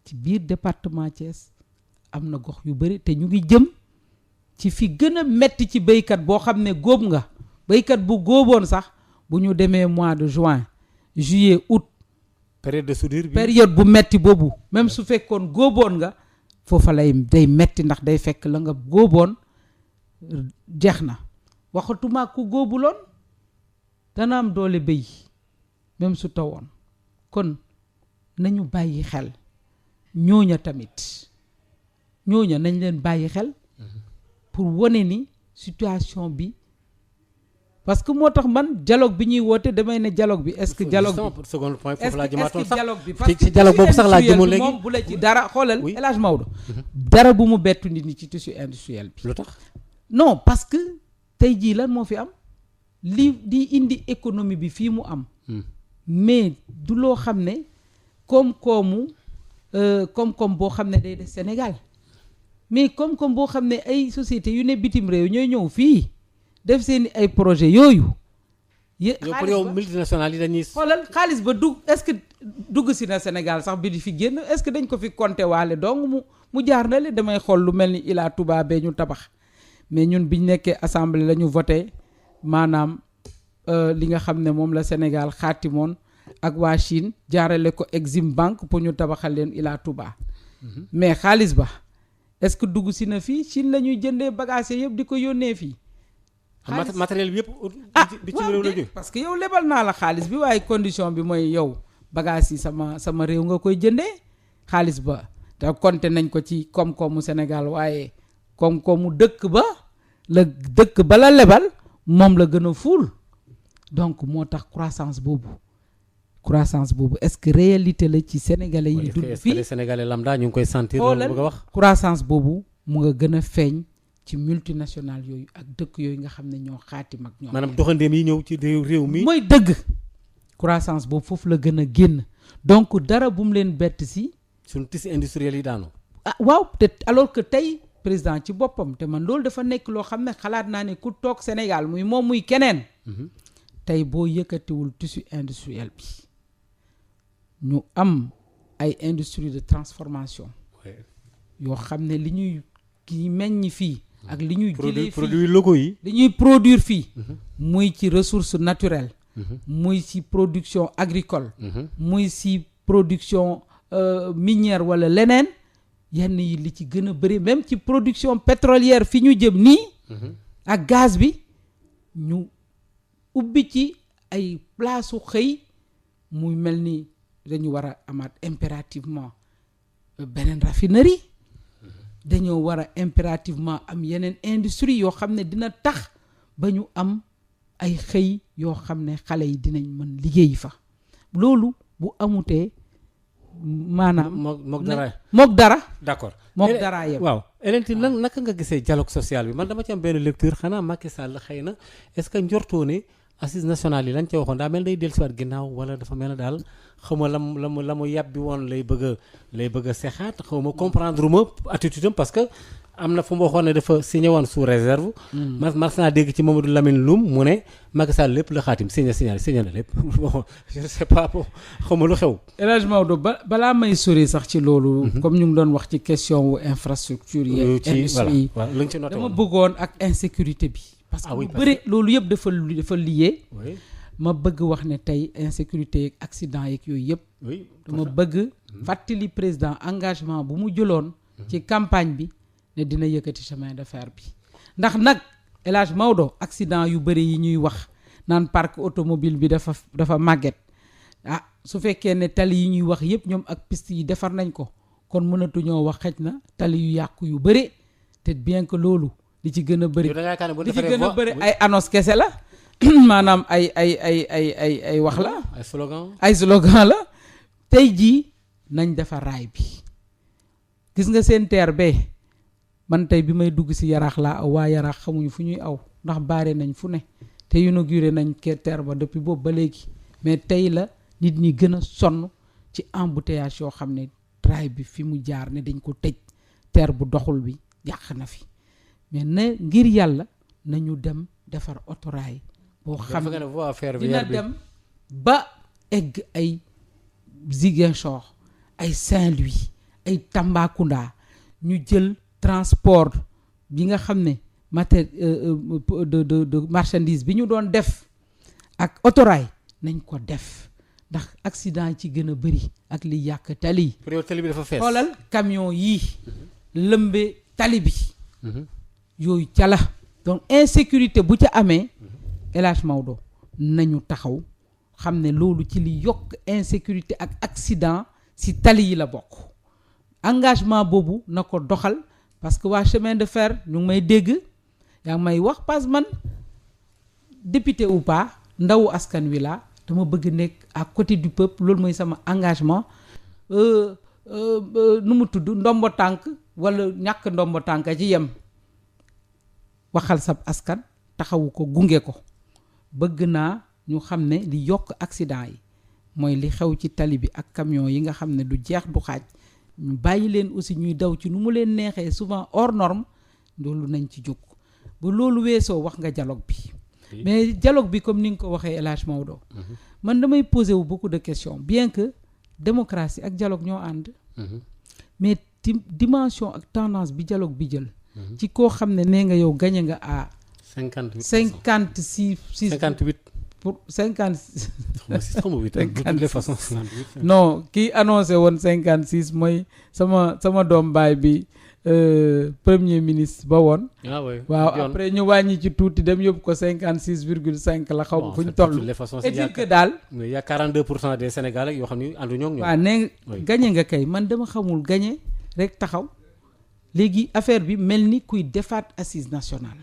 ci biir département Thiès am na gox yu bëri te ñu ngi jëm ci fi gën a metti ci béykat boo xam ne góob nga béykat bu góoboon sax bu ñu demee mois de juin juillet août période de soudure bi période bu metti boobu même su fekkoon góoboon nga foofa day metti ndax day fekk la nga góoboon jeex na waxatuma ku góobuloon dana am doole béy même su tawoon kon nañu bàyyi xel ñooña tamit ñooña nañ leen bàyyi xel pour wane ni situation bi parce que moo tax man dialogue bi ñuy woote damay ne dialogue bi est-ce que dialogue bi second point foofu laa jëmaatoon sax dialogue bi parce que ci dialogue boobu sax laa jëmoon léegi moom bu la ci dara xoolal El Hadj Maodo dara bu mu bettu nit ñi ci tissu industriel bi lu tax non parce que tey jii lan moo fi am di indi économie bi fii mu am mais du loo xam ne koom-koom boo xam ne day def Sénégal mais koom-koom boo xam ne ay sociétés yu ne bitim réew ñooy ñëw fii def seen ay projet yooyu pour yow multinationales yi dañuy xoolal xaalis ba est-ce que dugg si na Sénégal sax bi di fi génn est-ce que dañ ko fi compter waale donc mu jaar na le damay xool lu mel ni Ila Touba bee ñu tabax mais ñun biñ nekkee assemblée la ñu voté maanaam li nga xam ne moom la Sénégal xaatimoon ak waa Chine jaarale ko Exim Bank pour ñu tabaxal leen Ila Touba mais xaalis ba est-ce que dugg si na fii Chine la ñuy jëndee bagages yëpp di ko yónnee fii matériel bi yëpp bi ci réew la jóge parce que yow lebal naa la xaalis bi waaye condition bi mooy yow bagages yi sama réew nga koy jëndee xaalis ba te compter nañ ko ci koom-koomu Sénégal waaye koom-koomu dëkk ba la lebal moom la gën a fuul donc moo tax croissance boobu est-ce que réalité la ci sénégalais yi dund fii sénégalais lambda ñu ngi koy sentir loolu bëgg a wax croissance boobu mu nga gën a feeñ ci multinational yooyu ak dëkk yooyu nga xam ne ñoo xaatim ak ñoom maanaam doxandeem yi ñëw ci réew mi mooy dëgg croissance boobu foofu la gën a génn donc dara bu mu leen bett si suñu tissu industriel yi daanu waaw te alors que tey président ci boppam te man loolu dafa nekk loo xam ne xalaat naa ne ku toog Sénégal muy moom muy keneen tey boo yëkkatiwul tissu industriel bi ñu am ay industrie de transformation yoo xam ne li ñuy ki meññ fii ak li ñuy jëlee fii produits locaux yi li ñuy produire fii muy ci ressource naturelle muy ci production agricole muy ci production minière wala leneen yenn yi li ci gën a bëri même ci production pétrolière fi ñu jëm nii ak gaz bi ñu ubbi ci ay place u xëy muy mel ni dañu war a amaat impérativement beneen raffinerie dañoo war a impérativement am yeneen industrie yoo xam ne dina tax ba ñu am ay xëy yoo xam ne xale yi dinañ mën liggéey fa loolu bu amutee maanaam mook dara d'accord mook dara yëpp waaw Hélène Tine naka nga gisee dialogue social bi man dama ci am benn lecture xanaa Macky Sall xëy na est-ce que njortoo ne assises nationales yi lañ ca waxoon daa mel day dellusiwaat ginnaaw wala dafa mel ne daal xaw ma la mu yàbbi woon lay bëgg a sexaat xaw ma comprendre ma attitude am parce que am na fu mu waxoon ne dafa signé woon sous réserve. mas naa dégg ci Mamadou Lamine Loum mu ne Macky Sall lépp la xaatim signé na lépp bon je ne sais pas xaw ma lu xew. El Hadj Maodo balaa may sori sax ci loolu. comme ñu ngi doon wax ci question wu infrastructure yi. industrie yi dama bëggoon ak insécurité bi. parce que lu bëri loolu yëpp dafa lié. ma bëgg wax ne tey insécurité yeeg accident yeeg yooyu yëpp. dama bëgg fàttali président engagement bu mu jëloon. ci campagne bi ne dina yëkkati chemin de fer bi. ndax nag El Hadj Maodo accident yu bëri yi ñuy wax naan parc automobile bi dafa màgget su fekkee ne tali yi ñuy wax yëpp ñoom ak piste yi defar nañ ko kon mënatuñoo wax xëj na tali yu yàqu yu bëri te bien que loolu. li ci gën a bëri ay annonce kese la maanaam ay wax la ay slogan la tey jii nañ defar raay bi gis nga seen teer bee man tey bi may dugg si yaraax laa aw waa yaraax xamuñu fu ñuy aw ndax baare nañ fu ne te inauguré nañ teer ba depuis boobu ba léegi mais tey la nit ñi gën a sonn ci embouteillage yoo xam ne raay bi fi mu jaar ne dañ ko tëj teer bu doxul bi yàq na fi mais ne ngir yàlla nañu dem defar autorail boo xam ne dina dem ba egg ay Ziguinchor ay Saint-Louis ay Tambacounda ñu jël transport bi nga xam ne de marchandise bi ñu doon def ak autorail nañ ko def ndax accident yi ci gën a bëri ak li yàq tali yi. pour yow tali bi dafa fees. xoolal camion yii lëmbe tali bi. yooyu ca la donc insécurité bu ca amee El Hadj Maodo nañu taxaw xam ne loolu ci li yokk insécurité ak accident si tali yi la bokk engagement boobu na ko doxal parce que waa chemin de fer ñu ngi may dégg yaa ngi may wax parce que man député ou pas ndawu askan wi laa dama bëgg nekk à côté du peuple loolu mooy sama engagement nu mu tudd ndombo tànk wala ñàkk ndombo tànk ci yem waxal sab askan taxawu ko gunge ko bëgg naa ñu xam ne li yokk accident yi mooy li xew ci tali bi ak camion yi nga xam ne du jeex du xaaj ñu bàyyi leen aussi ñuy daw ci nu mu leen neexee souvent hors norme loolu nañ ci jóg ba loolu weesoo wax nga dialogue bi mais dialogue bi comme ni nga ko waxee El Hadj Maodo man damay poser wu beaucoup de questions bien que démocratie ak dialogue ñoo ànd mais dimension ak tendance bi dialogue bi jël ci koo xam ne nee nga yow gañe nga à 58 pour 56 non kii annoncé woon 56 mooy sama doom baay bi premier ministre ba woon waaw après ñu wàññi ci tuuti dem yóbbu ko 56,5 la xaw ma fu ñu toll est-il que daal mais y a 42% des Sénégalais yoo xam ne ànduñoo ak ñoom waaw nee gañe nga kay man dama xamul gañe rek taxaw léegi affaire bi mel ni kuy defaat assise nationale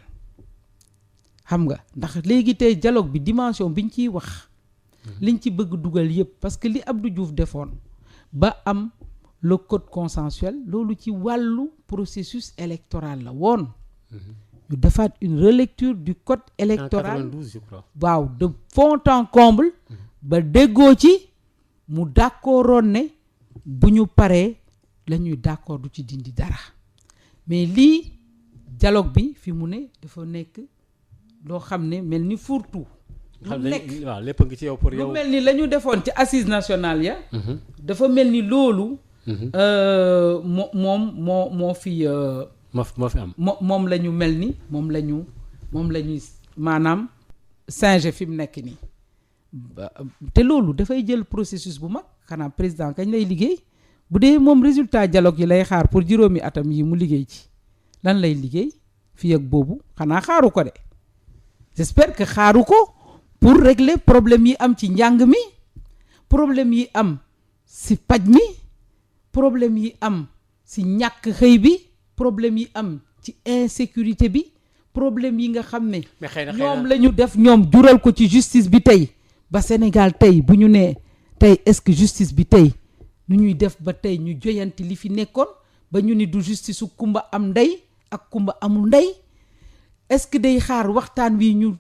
xam nga ndax léegi tey dialogue bi dimension biñ ciy wax liñ ci bëgg dugal yépp parce que li Abdou Diouf defoon ba am le code consensuel loolu ci wàllu processus électoral la woon ñu defaat une relecture du code électoral en 92 je crois waaw de fond en comble ba déggoo ci mu d'accordoon ne bu ñu paree la ñuy d'accord du ci dindi dara mais lii dialogue bi fi mu ne dafa nekk loo xam ne mel ni fourre-tout lu nekk waaw lépp ngi ci yow pour yow lu mel ni la ñu defoon ci assise nationale ya dafa mel ni loolu moo fi am moom la ñu mel ni moom la ñuy maanaam singer fi mu nekk nii te loolu dafay jël processus bu mag xanaa président kañ lay liggéey bu dee moom résultat dialogue yi lay xaar pour juróomi atam yi mu liggéey ci lan lay liggéey fii ak boobu xanaa xaaru ko de j'espère que xaaru ko pour régler problème yi am ci njàng mi problème yi am si paj mi problème yi am si ñàkk xëy bi problème yi am ci insécurité bi problème yi nga xam ne ñoom la ñu def ñoom jural ko ci justice bi tey ba Sénégal tey bu ñu nee tey est-ce que justice bi tey nu ñuy def ba tey ñu joyanti li fi nekkoon ba ñu ni du justice su kumba am ndey ak kumba amul ndey est-ce que day xaar waxtaan wi ñu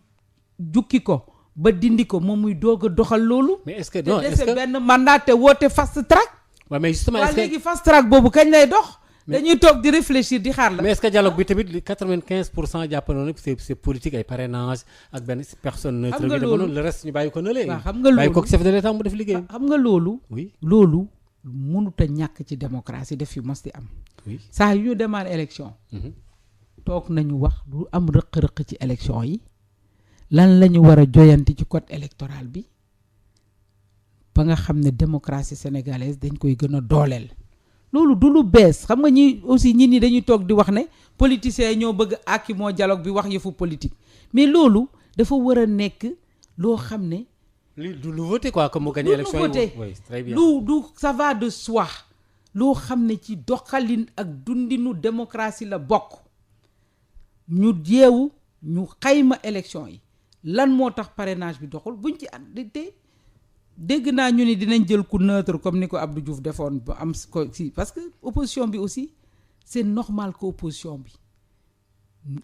jukki ko ba dindi ko moom muy doog a doxal loolu. mais est-ce que non te dese benn mandat te woote fast track. waaw mais justement est-ce que léegi fast track boobu kañ lay dox. dañuy toog di réfléchir di xaar la. mais est-ce que dialogue bi tamit 95% jàpp nañu ne c'est politique ay parrainage ak benn personne neutre. xam nga loolu le reste ñu bàyyi ko nële. waaw xam nga loolu bàyyi ko chef de l'État mu def liggéeyam. xam nga loolu. oui loolu mënut a ñàkk ci démocratie def fi mos di am. oui saa yu ñu demande élection. toog nañu wax du am rëq-rëq ci élection yi. lan la ñu war a joyanti ci code électoral bi ba nga xam ne démocratie sénégalaise dañ koy gën a dooleel loolu du lu bees xam nga ñi aussi ñi dañuy toog di wax ne politiciens yi ñoo bëgg àkki moo dialogue bi wax yëfu politique mais loolu dafa war a nekk loo xam ne li du nouveauté quoi comme mu gagné élection yi oui très bien du ça va de soi loo xam ne ci doxalin ak dundinu démocratie la bokk ñu jeewu ñu xayma élection yi lan moo tax parrainage bi doxul buñ ci te dégg naa ñu ni dinañ jël ku neutre comme ni ko Abdou Diouf defoon ba am ko si parce que opposition bi aussi c'est normal que opposition bi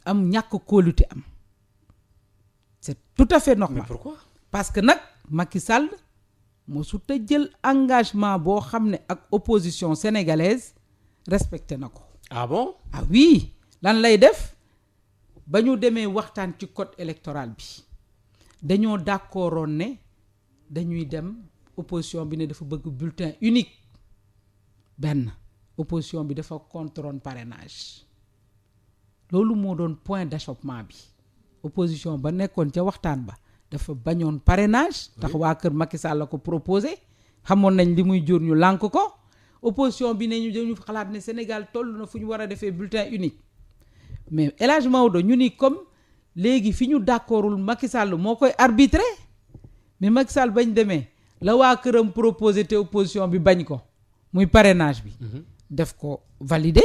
am ñàkk kóolute am c'est tout à fait normal. mais pourquoi parce que nag Macky Sall mosut a jël engagement boo xam ne ak opposition sénégalaise respecté na ko. ah bon ah oui lan lay def ba ñu demee waxtaan ci code électoral bi dañoo d'accordoon ne dañuy dem opposition bi ne dafa bëgg bulletin unique benn opposition bi dafa contrôle parrainage loolu moo doon point d'achoppement bi opposition ba nekkoon ca waxtaan ba dafa bañoon parrainage tax waa kër Macky Sall la ko proposé xamoon nañ li muy jur ñu lànk ko opposition bi ne ñu dañu xalaat ne Sénégal toll na fu ñu war a defee bulletin unique mais El Hadj Maodo ñu ni comme léegi fi ñu d'accordul Macky Sall moo koy arbitré mais Macky Sall bañ demee la waa këram proposé te opposition bi bañ ko muy parrainage bi def ko validé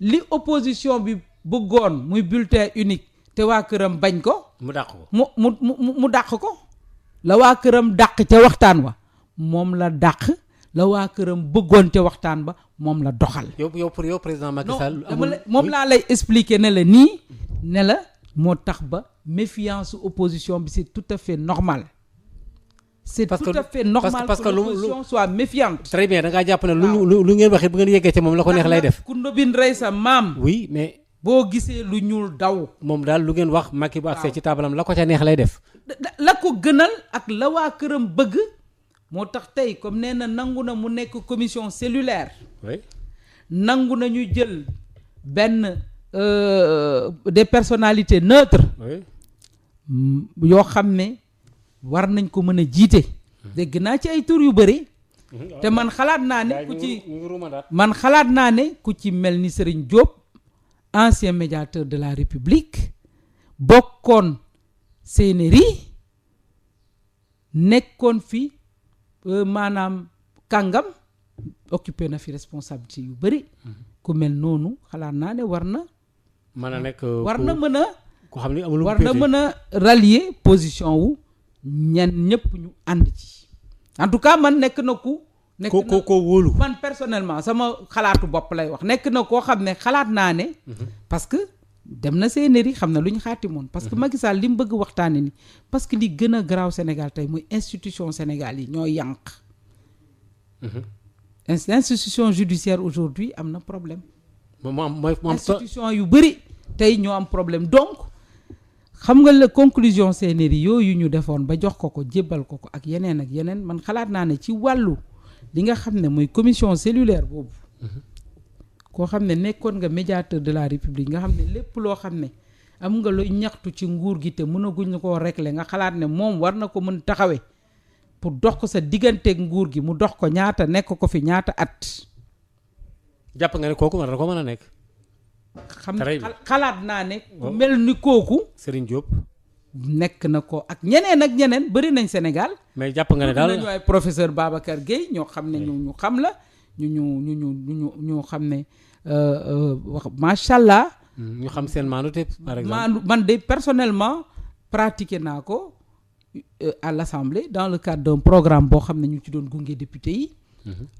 li opposition bi bëggoon muy bulletin unique te waa këram bañ ko mu dàq ko mu dàq ko la waa këram dàq ca waxtaan wa moom la dàq la waa këram bëggoon ca waxtaan ba moom la doxal. yow président Macky Sall. moom laa lay expliquer ne la nii ne la moo tax ba méfiance opposition bi c'est tout à fait normal. c'est tout à fait normal que l'opposition soit méfiante. très bien da ngaa jàpp ne lu ngeen waxee bu ngeen yeggee ci moom la ko neex lay def. ku ndobin rey sa maam. oui mais. boo gisee lu ñuul daw. moom daal lu ngeen wax Macky bu accès ci taabalam la ko ca neex lay def. la ko gënal ak la waa këram bëgg. moo tax tey comme nee na nangu na mu nekk commission cellulaire. oui nangu na ñu jël benn des personnalités neutres. oui yoo xam ne war nañ ko mën a jiite. dégg naa ci ay tur yu bëri. te man xalaat naa ne ku ci mel ni Serigne Diop ancien médiateur de la République bokkoon CNRI nekkoon fi. maanaam kàngam occupé na fi responsabilité yu bëri ku mel noonu xalaat naa ne war na mën a nekk war na mën a ku xam ne amul war na mën a rallier position wu ñan ñëpp ñu ànd ci en tout cas man nekk na ku nekk na ko wóolu man personnellement sama xalaatu bopp lay wax nekk na koo xam ne xalaat naa ne parce que dem na CNRI xam na lu ñu xaati moon parce que Macky Sall li mu bëgg waxtaane ni parce que li gën a garaaw Sénégal tey muy institution Sénégal yi ñoo yànq institution judiciaire aujourd'hui am na problème institution yu bëri tey ñoo am problème donc xam nga la conclusion CNRI yooyu ñu defoon ba jox ko jébbal ko ak yeneen man xalaat naa ne ci wàllu li nga xam ne mooy commission cellulaire boobu koo xam ne nekkoon nga médiateur de la République nga xam ne lépp loo xam ne am nga luy ñaxtu ci nguur gi te mënaguñ koo régler nga xalaat ne moom war na ko mën taxawee pour dox ko sa digganteeg nguur gi mu dox ko ñaata nekk ko fi ñaata at. jàpp nga ne kooku war na ko mën a nekk. xalaat naa ne. mel ni kooku. Serigne Diop. nekk na ko ak ñeneen bëri nañ Sénégal. mais jàpp nga ne daal nañu ay professeur Babacar Gueye ñoo xam ne ñu xam la ñu xam ne wax macha allah. ñu xam seen maandute par exemple. man de personnellement pratiqué naa ko à l'Assemblée dans le cadre d'un programme boo xam ne ñu ci doon gunge député yi.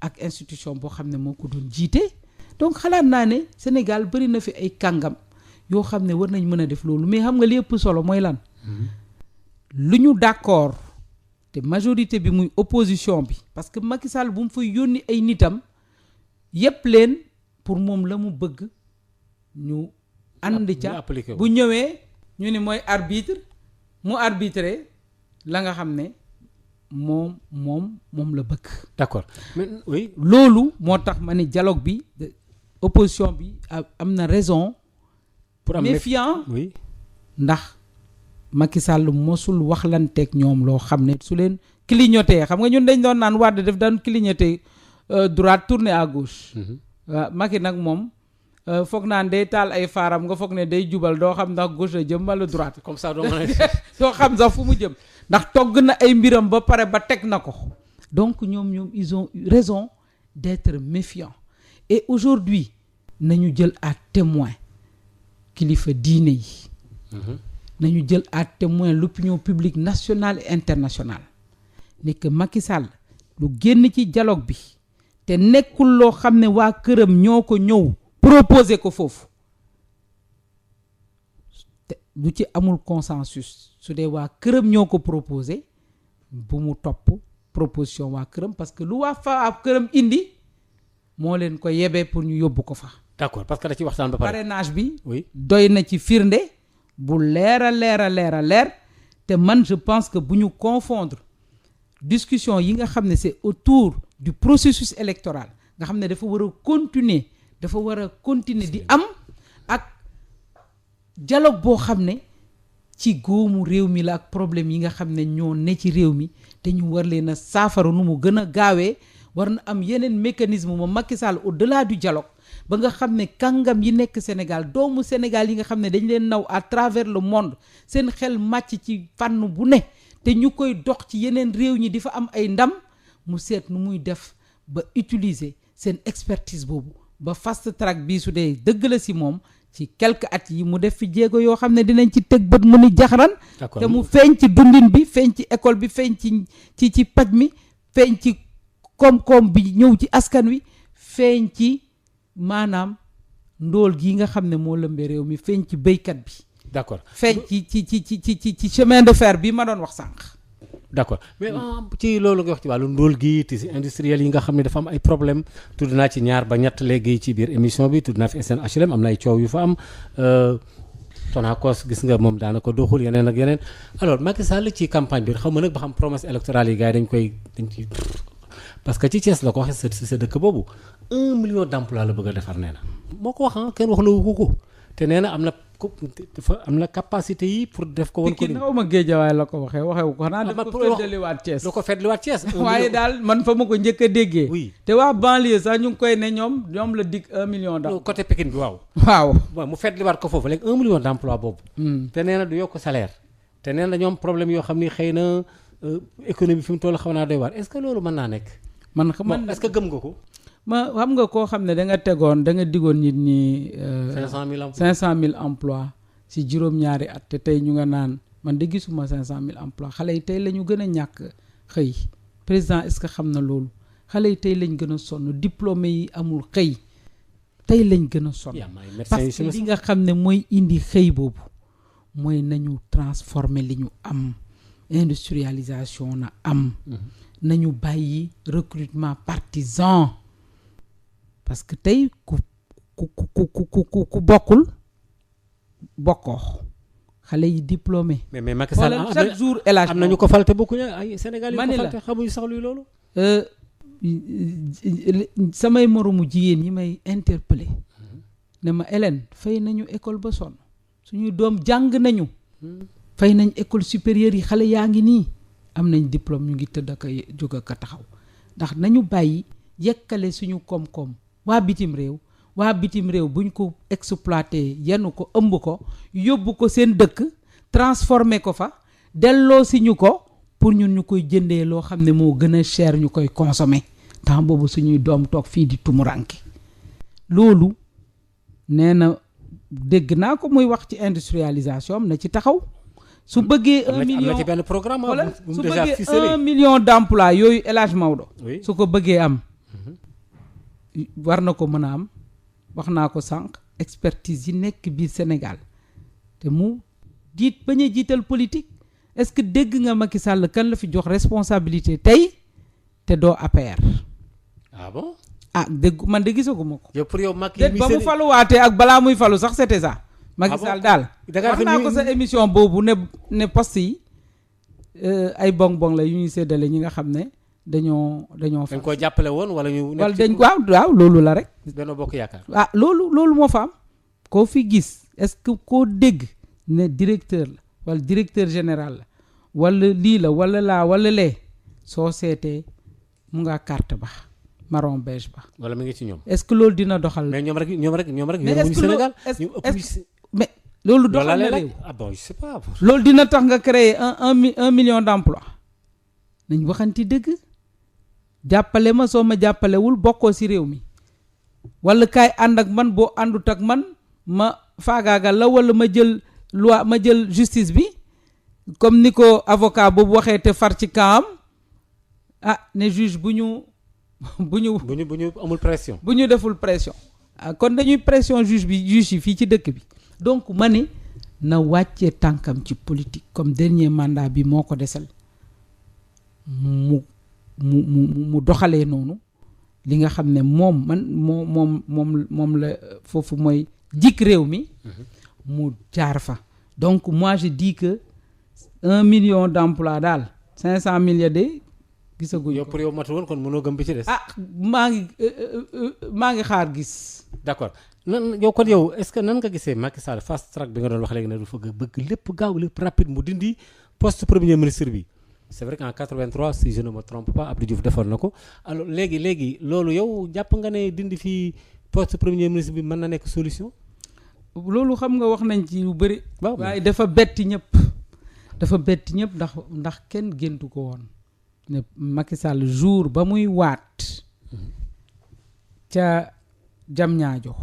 ak institution boo xam ne moo ko doon jiite. donc xalaat naa ne Sénégal bëri na fi ay kàngam yoo xam ne war nañ mën a def loolu mais xam nga li ëpp solo mooy lan. lu ñu d'accord te majorité bi muy opposition bi parce que Macky Sall bu mu fay yónni ay nitam yépp leen pour moom la mu bëgg ñu ànd ca bu ñëwee ñu ni mooy arbitre mu arbitré la nga xam ne moom la bëgg. d'accord mais oui. loolu moo tax ma ne dialogue bi opposition bi am na raison. pour am méfiant oui. ndax Macky Sall mosul waxlanteeg ñoom loo xam ne su leen clignoté xam nga ñun dañ doon naan Wade def daan clignoté droite tourner à gauche. waaw Macky nag moom foog naan day taal ay faaram nga foog ne day jubal doo xam ndax gauche la jëm wala droite. comme ça doo mën a doo xam sax fu mu jëm ndax togg na ay mbiram ba pare ba teg na ko. donc ñoom ils ont raison d'être méfiants et aujourd'hui nañu jël à témoin kilifa diine yi. nañu jël à témoin l'opinion publique nationale et internationale ne que Macky Sall lu génn ci dialogue bi te nekkul loo xam ne waa këram ñoo ko ñëw proposer ko foofu te lu ci amul consensus su dee waa këram ñoo ko proposer bu mu topp proposition waa këram parce que lu waa këram indi moo leen ko yebee pour ñu yóbbu ko fa. d'accord parce que da ci waxtaan ba pare. parrainage bi. oui doy na ci firnde. bu leer te man je pense que bu ñu confondre discussion yi nga xam ne c'est autour du processus électoral nga xam ne dafa war a continuer di am ak dialogue boo xam ne ci góomu réew mi la ak problème yi nga xam ne ñoo ne ci réew mi te ñu war leen a saafara nu mu gën a gaawee war na am yeneen mécanisme moom Macky Sall au-delà du dialogue ba nga xam ne kàngam yi nekk Sénégal doomu Sénégal yi nga xam ne dañ leen naw à travers le monde seen xel màcc ci fànn bu ne te ñu koy dox ci yeneen réew ñi di fa am ay ndam mu seet nu muy def ba utiliser seen expertise boobu ba fast track bii su dee dëgg la si moom ci quelques at yi mu def fi jéego yoo xam ne dinañ ci teg bët mu ni jaxaran te mu feeñ ci dundin bi feeñ ci école bi feeñ ci paj mi feeñ ci koom-koom bi ñëw ci askan wi feeñ ci maanaam ndóol gi nga xam ne moo lëmbee réew mi feeñ ci béykat bi d'accord feeñ ci chemin de fer bi ma doon wax sànq d'accord mais ci loolu nga wax ci wàllu ndóol gi te industriel yi nga xam ne dafa am ay problème tudd naa ci ñaar ba ñett léegi ci biir émission bi tudd naa fi SNHLM am na ay coow yu fa am Sonacos gis nga moom daanaka doxul yeneen ak yeneen alors Macky Sall ci campagne bi xaw ma nag ba xam promesse électorale yi gars yi dañ ci parce que ci Thiès la ko waxee sa dëkk boobu 1 million d'emplois la bëgg a defar nee na moo ko wax kenn wax la wu ko te nee na am na capacité yi pour def ko. woon ko naw ma Géejawaay la ko waxee waxewu ko xanaa daf ko feddaliwaat Thiès. da ko feddaliwaat Thiès. waaye daal man fa ma ko njëkk a déggee. oui te waa banlieue sax ñu ngi koy ne ñoom la dig 1 million d'emplois. côté Pikine bi waaw. waaw mu feddaliwaat ko foofu léegi 1 million d'emplois boobu. te nee na du yokk salaire. te nee na ñoom problème yoo xam ni xëy na économie fi mu toll xaw naa doy waar est-ce que loolu mën naa nekk. man est-ce que gëm nga ko. ma xam nga koo xam ne da nga digoon nit ñi. 500000 emplois si juróom-ñaari at te tey ñu nga naan man de gisuma 500000 emplois xale yi tey la ñu gën a ñàkk xëy président est-ce que xam na loolu xale yi tey lañ gën a sonn diplômé yi amul xëy tey lañ gën a sonn. parce que li nga xam ne mooy indi xëy boobu mooy nañu transformer li ñu am industrialisation na am. nañu bàyyi recrutement partisan. parce que tey ku bokkoo xale yi diplômé. mais Macky Sall chaque jour élage am nañu ko falte bokkuñu ay Sénégal yi ko falte xamuñu sax luy loolu. samay moromu jigéen yi may interpellé ne ma Hélène fay nañu école ba sonn suñuy doom jàng nañu. fay nañ école supérieure yi xale yaa ngi nii am nañ diplôme ñu ngi tëdd ak jóg ak taxaw ndax nañu bàyyi yekkale suñu koom-koom. waa bitim réew buñ ko exploité yenn ko ëmb ko yóbbu ko seen dëkk transformé ko fa delloo si ñu ko pour ñun ñu koy jëndee loo xam ne moo gën a cher ñu koy consommer temps boobu suñuy doom toog fii di tumuranke loolu nee na dégg naa ko muy wax ci industrialisation am na ci taxaw su bëggee 1 million am na ci benn programme wala su bëggee 1 million d'emplois yooyu El Hadj Maodo su ko bëggee am war na ko mën a am wax naa ko sànq expertise yi nekk biir Sénégal te mu bañ a jiital politique est-ce que dégg nga Macky Sall kan la fi jox responsabilité tey te doo APR. ah bon. dégg man de gisaguma ko. yow pour yow Macky ba mu faluwaatee ak balaa muy falu sax c'était ça. Macky Sall daal wax naa ko sa émission boobu ne poste yi ay bong la yu ñuy séddale ñi nga xam ne. dañ ko jàppale woon wala ñu. wala waaw loolu la rek. Benno Bokk Yaakaar. loolu moo fa am. koo fi gis est-ce que koo dégg ne directeur la wala directeur général la wala lii la wala laa wala lee soo seetee mu nga carte ba marron beige ba. wala mu ngi ci ñoom. est-ce que loolu dina doxal. mais ñoom rek yoruñu Sénégal. mais loolu doxal na réew. bon je sais pas. loolu dina tax nga créer un million d'emplois nañ waxanti dëgg. jàppale ma soo ma jàppalewul bokkoo ci réew mi wala kaay ànd ak man boo àndut ak man ma faagaagal la wala ma jël loi ma jël justice bi comme ni ko avocat boobu waxee te far ci kaam ne juge bu ñu amul pression. bu ñu deful pression kon dañuy pression juge yi fii ci dëkk bi donc ma ne na wàccee tànkam ci politique comme dernier mandat bi moo ko desal mu doxalee noonu li nga xam ne moom la foofu mooy jik réew mi mu jaar fa donc moi je dis que 1 million d'emplois daal 500 000 de gisaguñ yow ko. pour yow matu woon kon mënoo gëm bi ci des. ah maa ngi xaar gis. d'accord nan yow kon yow est-ce que nan nga gisee Macky Sall fast track bi nga doon wax léegi ne dafa bëgg lépp gaaw lépp rapide mu dindi poste premier ministre bi c'est vrai qu'en 83 si je ne me trompe pas Abdou Diouf defoon na ko alors léegi loolu yow jàpp nga ne dindi fii poste premier ministre bi mën na nekk solution. loolu xam nga wax nañ ci lu bëri. waaw waaye dafa betti ñëpp. ndax kenn géntu ko woon ne Macky Sall jour ba muy waat ca Diamniadio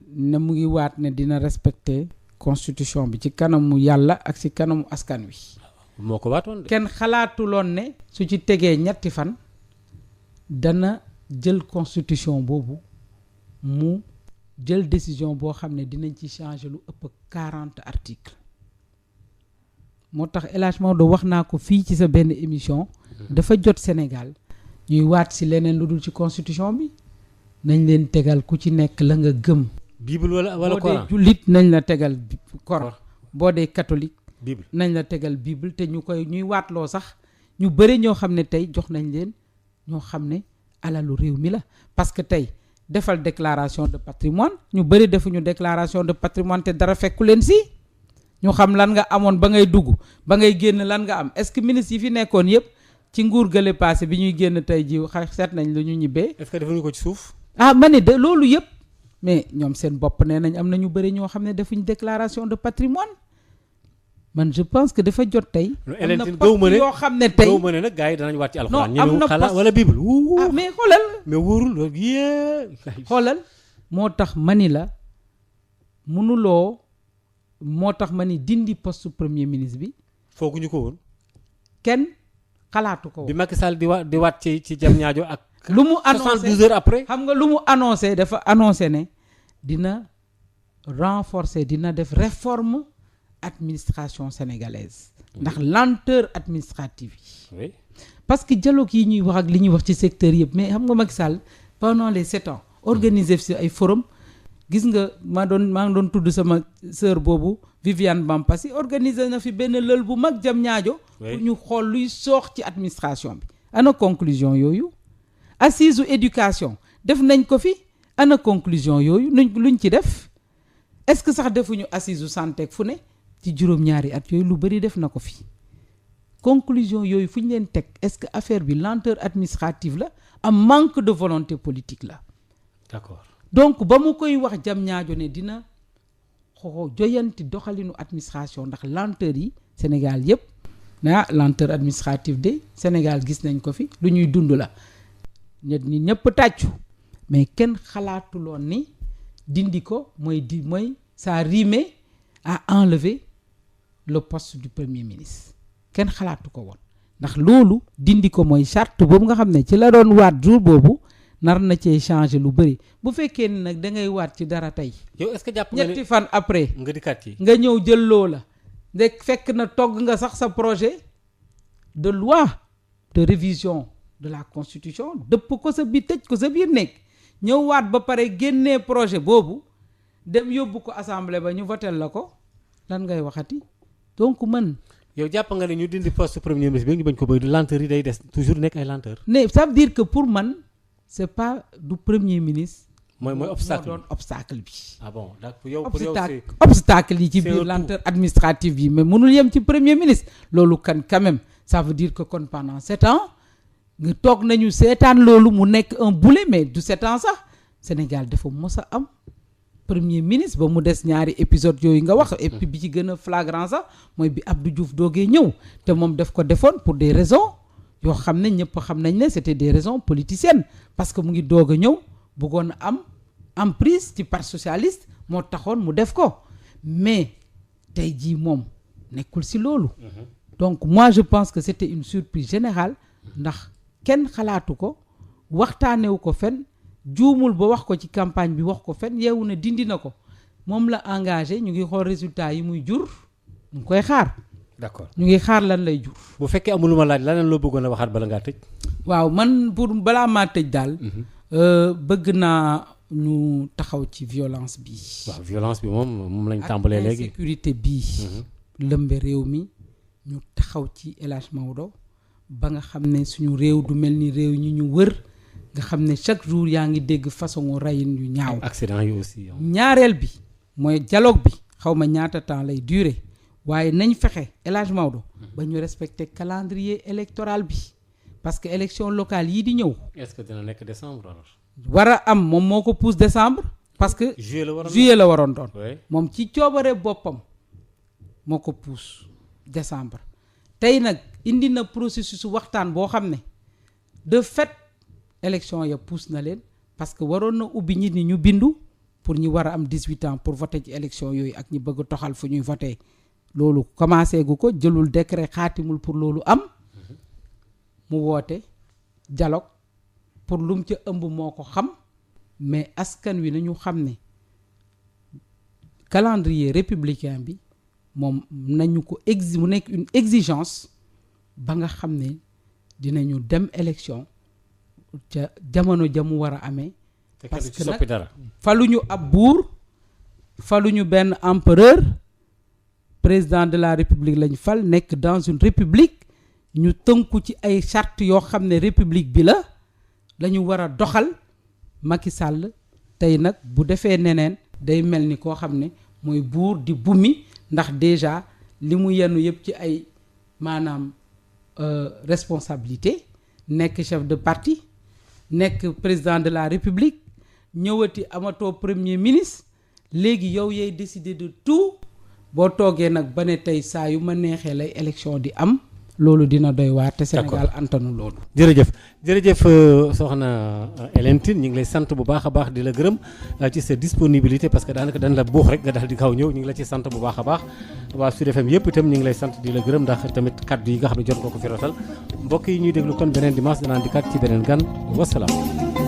ne mu ngi waat ne dina respecter constitution bi ci kanamu yàlla ak ci kanamu askan wi. moo ko waatoon de. kenn xalaatuloon ne su ci tegee ñetti fan dana jël constitution boobu mu jël décision boo xam ne dinañ ci changer lu ëpp 40 articles. moo tax El Hadj Maodo wax naa ko fii ci sa benn émission dafa jot Sénégal ñuy waat ci leneen lu dul ci constitution bi nañ leen tegal ku ci nekk la nga gëm. bible wala Coran boo dee jullit nañ la tegal Coran boo dee catholique bible nañ la tegal bible te ñuy waatloo sax ñu bëri ñoo xam ne tey jox nañ leen ñoo xam ne alalu réew mi la parce que tey defal déclaration de patrimoine ñu bëri defuñu déclaration de patrimoine te dara fekku leen si. ñu xam lan nga amoon ba ngay dugg ba ngay génn lan nga am est-ce que ministre yi fi nekkoon yëpp ci nguur gële passé bi ñuy génn tey ji seet nañ lu ñu ñibbee. est-ce que defuñu ko ci suuf. ah ma ne de loolu yëpp mais ñoom seen bopp nee nañ am na ñu bëri ñoo xam ne defuñ déclaration de patrimoine man je pense que dafa jot tey. am na poste yoo xam ne tey gaw ma ne nag gars yi danañ waat ci alxuraan. non am na poste wala bible. ah mais xoolal. mais wóorul loolu yee. xoolal moo tax mani la mënuloo. moo tax ma ni dindi poste premier ministre bi. fooguñu ko woon. kenn xalaatu ko woon. bi Macky Sall di waat ci Diamniadio ak. lu mu annoncé 72 heures après. xam nga lu mu annoncé dafa annoncé ne dina renforcer dina def réforme administration sénégalaise. ndax lenteur administrative yi. oui parce que dialogue yi ñuy wax ak li ñuy wax ci secteur yëpp mais xam nga Macky Sall pendant les 7 ans. organiser fi ay forum. gis nga maa ngi doon tudd sama sœur boobu Viviane Bampassi organiser na fi benn lël bu mag Diamniadio pour ñu xool luy soox ci administration bi ana conclusion yooyu assise u éducation def nañ ko fi ana conclusion yooyu luñ ci def est-ce que sax defuñu assise u santé fu ne ci juróom-ñaari at yooyu lu bari def na ko fi conclusion yooyu fu ñu leen teg est-ce que affaire bi lenteur administrative la am manque de volonté politique la. d'accord. donc ba mu koy wax Diamniadio ne dina joyanti doxalinu administration ndax lenteur yi Sénégal yëpp lenteur administrative de Sénégal gis nañ ko fi lu ñuy dund la ñi ñëpp tàccu mais kenn xalaatuloon ni dindi ko mooy ça rime à enlever le poste du premier ministre kenn xalaatu ko woon ndax loolu dindi ko mooy charte boobu nga xam ne ci la doon waat jour boobu nar na cee changer lu bëri bu fekkee ni nag da ngay waat ci dara tey. yow est-ce que jàpp nga ñetti fan après. nga dikkaat ci nga ñëw jël loola. ndek fekk na togg nga sax sa projet de loi de révision de la constitution dëpp ko sa biir tëj ko sa biir nekk ñëw waat ba pare génnee projet boobu dem yóbbu ko assemblée ba ñu votel la ko lan ngay waxati donc man. yow jàpp nga ne ñu dindi poste premier ministre bi ñu bañ ko bëgg lenteur yi day des toujours nekk ay lenteur. ne ça veut dire que pour man. c'est pas du premier ministre. mooy obstacle moo doon obstacle bi. ah bon donc pour yow obstacle yi ci biir lenteur administrative bi mais mënul yem ci premier ministre. loolu kan quand même ça veut dire que kon pendant 7 ans nga toog nañu seetaan loolu mu nekk un boulet mais du 7 ans sax Sénégal dafa mos a am premier ministre ba mu des ñaari épisode yooyu nga wax. et puis bi ci gën a flagrant sax mooy bi Abdou Diouf doogee ñëw te moom daf ko defoon pour des raisons. yoo xam ne ñëpp xam nañ ne c'était des raisons politiciennes parce que mu ngi doog a ñëw bëggoon a am emprise ci parti socialiste moo taxoon mu def ko mais tey jii moom nekkul ci loolu. donc moi je pense que c'était une surprise générale ndax kenn xalaatu ko waxtaanewu ko fen juumul ba wax ko ci campagne bi wax ko fen yeewu na dindi na ko moom la engagé ñu ngi xool résultat yi muy jur ñu ngi koy xaar. d'accord ñu ngi xaar lan lay jur. bu fekkee amul lu ma laaj leneen loo bëggoon a waxaat bala ngaa tëj. waaw man pour balaa maa tëj daal. bëgg naa ñu taxaw ci violence bi. waaw violence bi moom lañ tàmbalee léegi. insécurité bi. lëmbe réew mi ñu taxaw ci El Hadj Maodo ba nga xam ne suñu réew du mel ni réew ñi ñu wër nga xam ne chaque jour yaa ngi dégg façon reyin yu ñaaw. accident yi aussi. ñaareel bi mooy dialogue bi xaw ma ñaata temps lay durer waaye nañ fexe El Hadj Maodo ba ñu respecter calendrier électoral bi parce que élection locale yii di ñëw. est-ce que dina nekk décembre alors. war a am moom moo ko pousse décembre parce que. juillet la waroon doon. moom ci coobare boppam moo ko pousse décembre. tey nag indi na processus waxtaan boo xam ne de fait élection ya pousse na leen parce que waroon na ubbi nit ñi ñu bindu pour ñi war a am 18 ans pour voter ci élection yooyu ak ñi bëgg a toxal fu ñuy voter loolu commencé gu ko jëlul décret xaatimul pour loolu am mu woote dialogue pour lum ca ëmb moo ko xam mais askan wi nañu xam ne calendrier républicain bi moom nañu ko mu nekk une exigence ba nga xam ne dinañu dem élection ca jamono ja mu war a amee parce que nag faluñu ab buur faluñu benn empereur président de la république lañ fal nekk dans une république ñu tënku ci ay charte yoo xam ne république bi la lañu war a doxal Macky Sall tey nag bu defee neneen day mel ni koo xam ne mooy buur di bumi ndax déjà li mu yenn yëpp ci ay maanaam responsabilité nekk chef de parti nekk président de la république ñëwati amatoo premier ministre léegi yow yay décider de tout boo toogee nag ba ne tey saa yu ma neexee lay élection di am loolu dina doy waar te Sénégal antanu loolu. jërëjëf soxna Hélène Tine ñu ngi lay sant bu baax a baax di la gërëm ci sa disponibilité parce que daanaka dañ la buux rek nga daal di kaw ñëw ñu ngi la ci sant bu baax a baax waa Sud FM yëpp itam ñu ngi lay sant di la gërëm ndax tamit kaddu yi nga xam ne jot nga ko fi rotal mbokk yi ñuy déglu kon beneen dimanche danaan dikkaat ci beneen gan wasalaam.